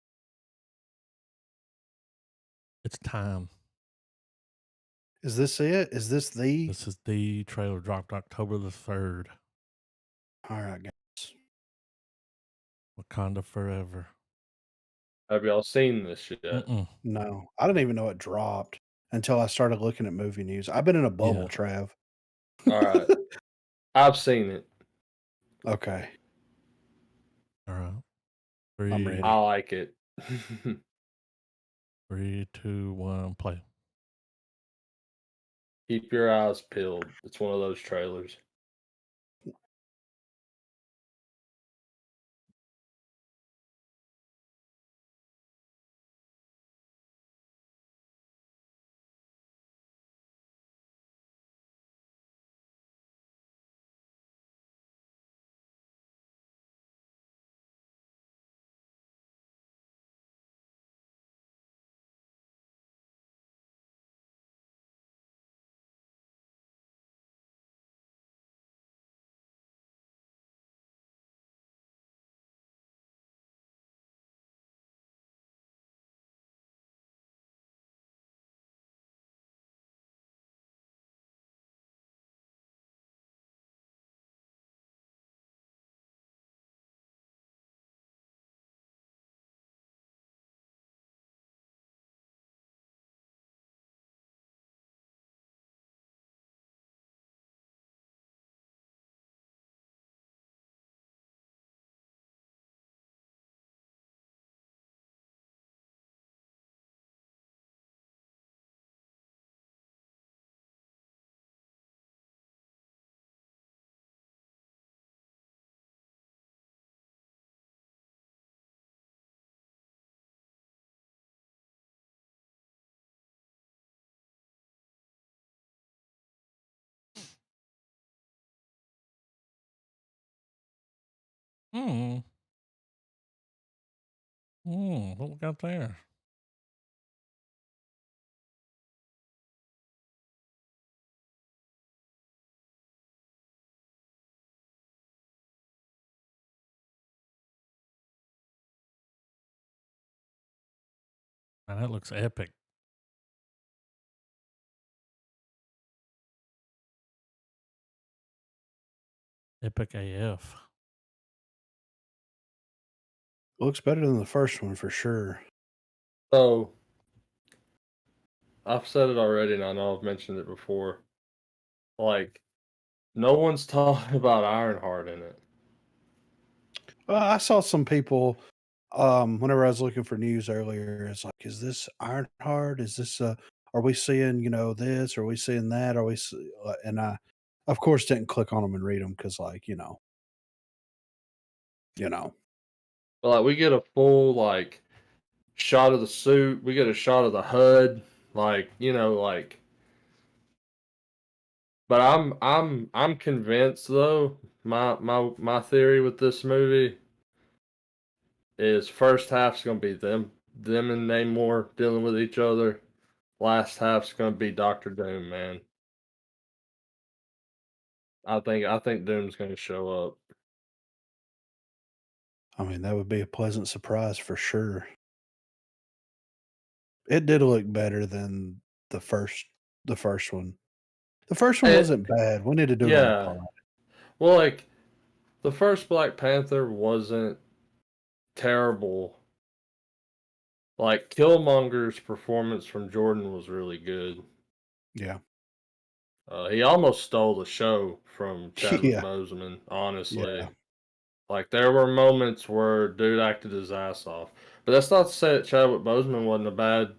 It's time. Is this it? Is this the? This is the trailer dropped October the 3rd. All right, guys. Wakanda Forever. Have y'all seen this yet? Mm-mm. No, I didn't even know it dropped until I started looking at movie news. I've been in a bubble, Yeah. Trav. All right. I've seen it. Okay, All right. I'm Three, I ready. like it. 3, 2, 1, play. Keep your eyes peeled. It's one of those trailers. Hmm. What we got there? Man, that looks epic. Epic AF. Looks better than the first one for sure. So I've said it already, and I know I've mentioned it before. Like, no one's talking about Ironheart in it. I saw some people whenever I was looking for news earlier. It's like, is this Ironheart? Is this are we seeing this? Are we seeing that? Are we? And I, of course, didn't click on them and read them because, like, you know. But like, we get a full like shot of the suit. We get a shot of the HUD. Like, like. But I'm convinced though. My theory with this movie is first half's gonna be them and Namor dealing with each other. Last half's gonna be Doctor Doom, man. I think Doom's gonna show up. I mean, that would be a pleasant surprise for sure. It did look better than the first the first one. The first one It, wasn't bad. We need to do it on the yeah. pod. Well, like the first Black Panther wasn't terrible. Like Killmonger's performance from Jordan was really good. Yeah. He almost stole the show from Chadwick Yeah. Boseman, honestly. Yeah. Like there were moments where dude acted his ass off. But that's not to say that Chadwick Boseman wasn't a bad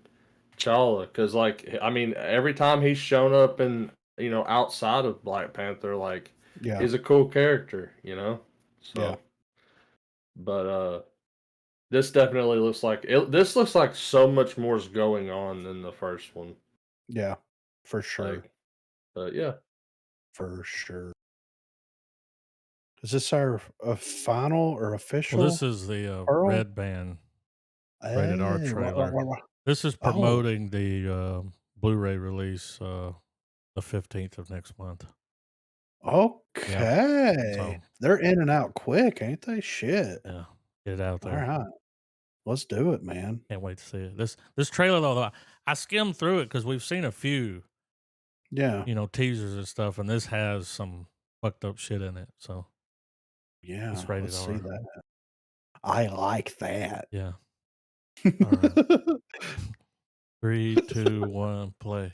T'Challa, because like I mean, every time he's shown up in outside of Black Panther, like Yeah. he's a cool character. Yeah. So, but this definitely looks like it. This looks like so much more is going on than the first one. Yeah. For sure. Like, but yeah. For sure. Is this our final or Well, this official is the Pearl? Red Band rated R Hey, trailer. what? This is Oh, promoting the Blu-ray release the 15th of next month. Yeah. okay. So, They're in and out quick, ain't they? Shit. yeah, get it out All there. right. Let's do it, man. Can't wait to see it. This trailer though, I skimmed through it because we've seen a few, Yeah. teasers and stuff, and this has some fucked up shit in it. So Yeah. it's rated Let's see R. that. I like that. Yeah. All right. 3, 2, 1, play.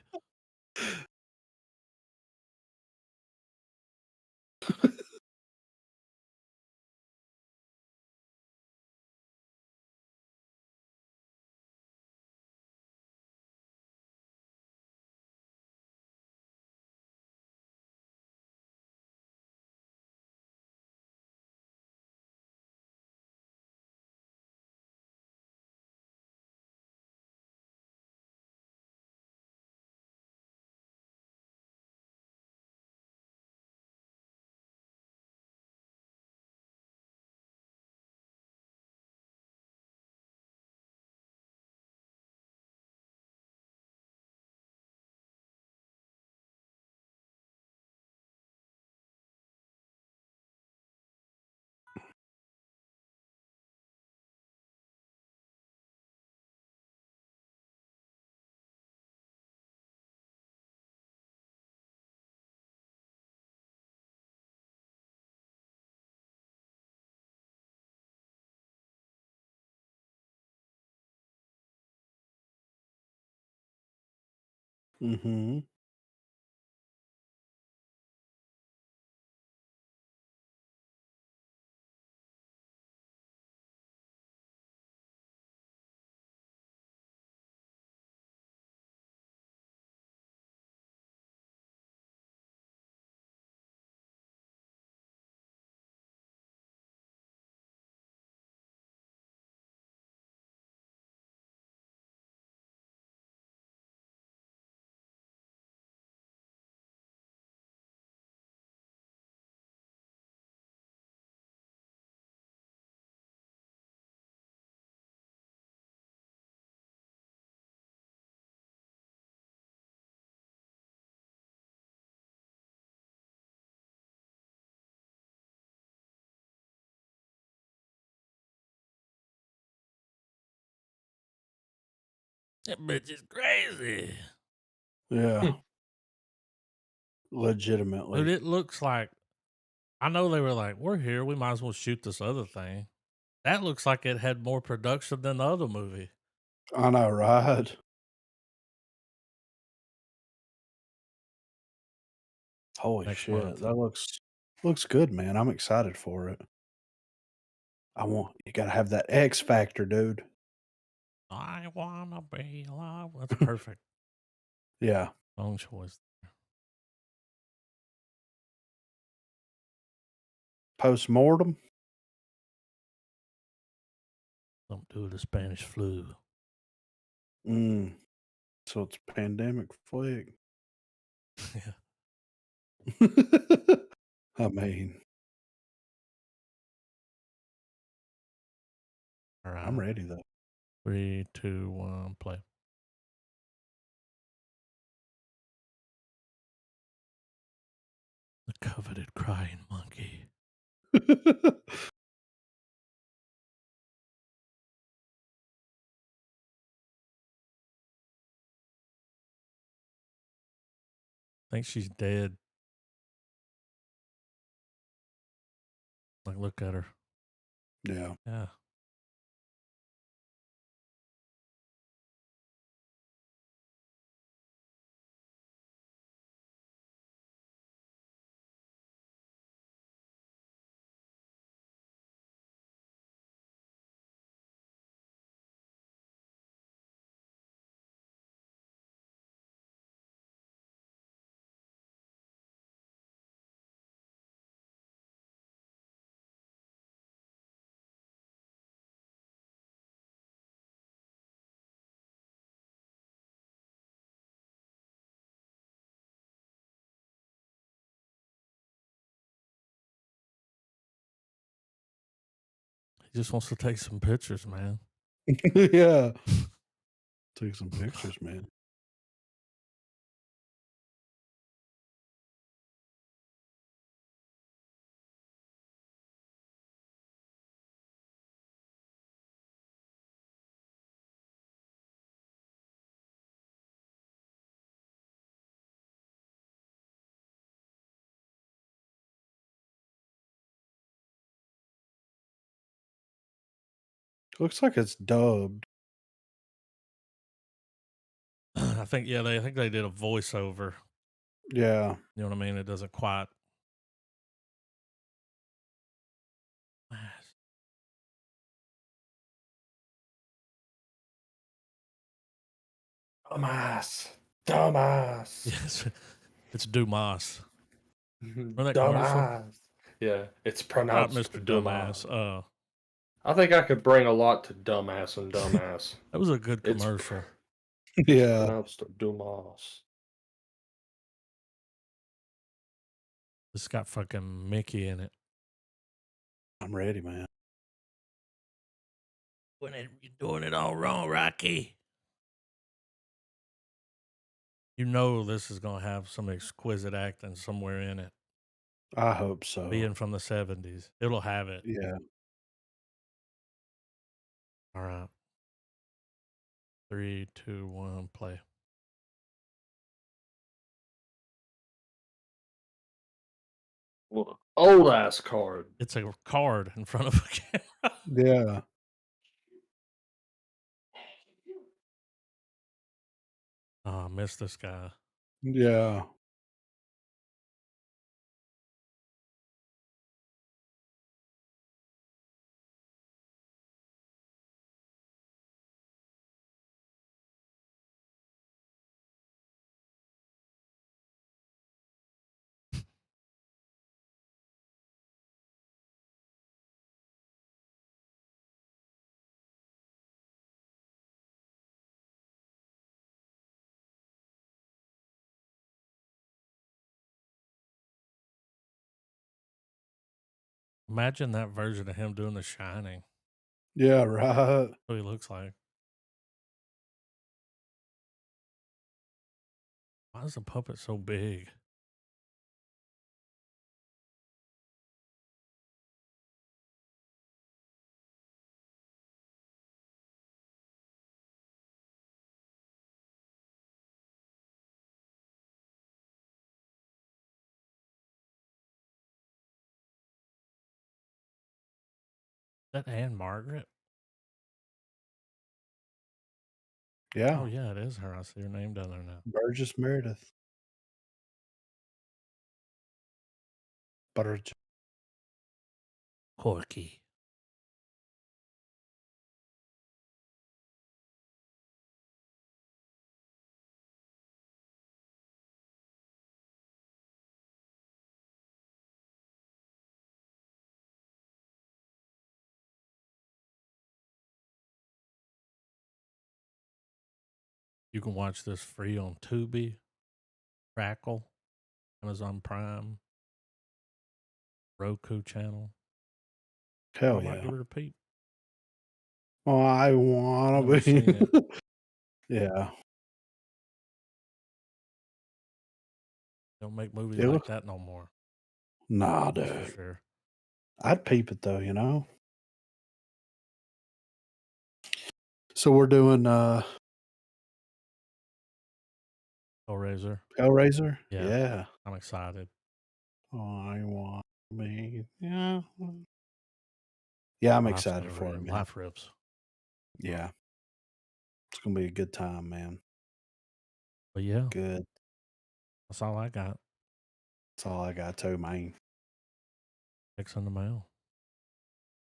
Mhm. That bitch is crazy. Yeah, Hmm. Dude, legitimately. it looks like I know they were like, we're here. We might as well shoot this other thing. That looks like it had more production than the other movie. I know, right? Holy Next shit, month. that looks good, man. I'm excited for it. You gotta have that X factor, dude. I wanna be alive. That's perfect. Yeah. Song choice. Postmortem? Something to do with the Spanish flu. Mm, so it's a pandemic flick. Yeah. I mean, All I'm right. ready though. 3, 2, 1, play. The coveted crying monkey. I think she's dead. Like, look at her. Yeah. Yeah. He just wants to take some pictures, man. Yeah. Take some pictures, man. Looks like it's dubbed. I think, yeah, I think they did a voiceover. Yeah. You know what I mean? It doesn't quite Dumbass. Dumbass. Yes, it's Dumas. Remember that commercial? Dumbass. Yeah, it's All right, pronounced Mr. dumbass. Dumbass. I think I could bring a lot to dumbass and dumbass. That was a good It's commercial. Yeah. pronounced Dumas. It's got fucking Mickey in it. I'm ready, man. You're doing it all wrong, Rocky. You know this is gonna have some exquisite acting somewhere in it. I hope so. Being from the 70s, it'll have it. Yeah. All right. 3, 2, 1, play. Old ass card. It's a card in front of a camera. Yeah. Oh, I missed this guy. Yeah. Imagine that version of him doing The Shining. Yeah, right. That's what he looks like. Why is the puppet so big? Is that Anne Margaret? Yeah. Oh, yeah, it is her. I see her name down there now. Burgess Meredith. Burgess. Corky. You can watch this free on Tubi, Crackle, Amazon Prime, Roku channel. I Hell might yeah. give it a peep. Oh, I want Never to seen be. it. Yeah. Don't make movies It like looks. that no more. Nah, That's for dude. sure. I'd peep it though, you know. So we're doing Hellraiser. Hellraiser. Yeah. Yeah. I'm excited. I want me. Yeah. Yeah, I'm Life's excited gonna for it, rip. man. Life rips. Yeah. It's gonna be a good time, man. But yeah, Good. that's all I got. That's all I got too, man. Checks in the mail.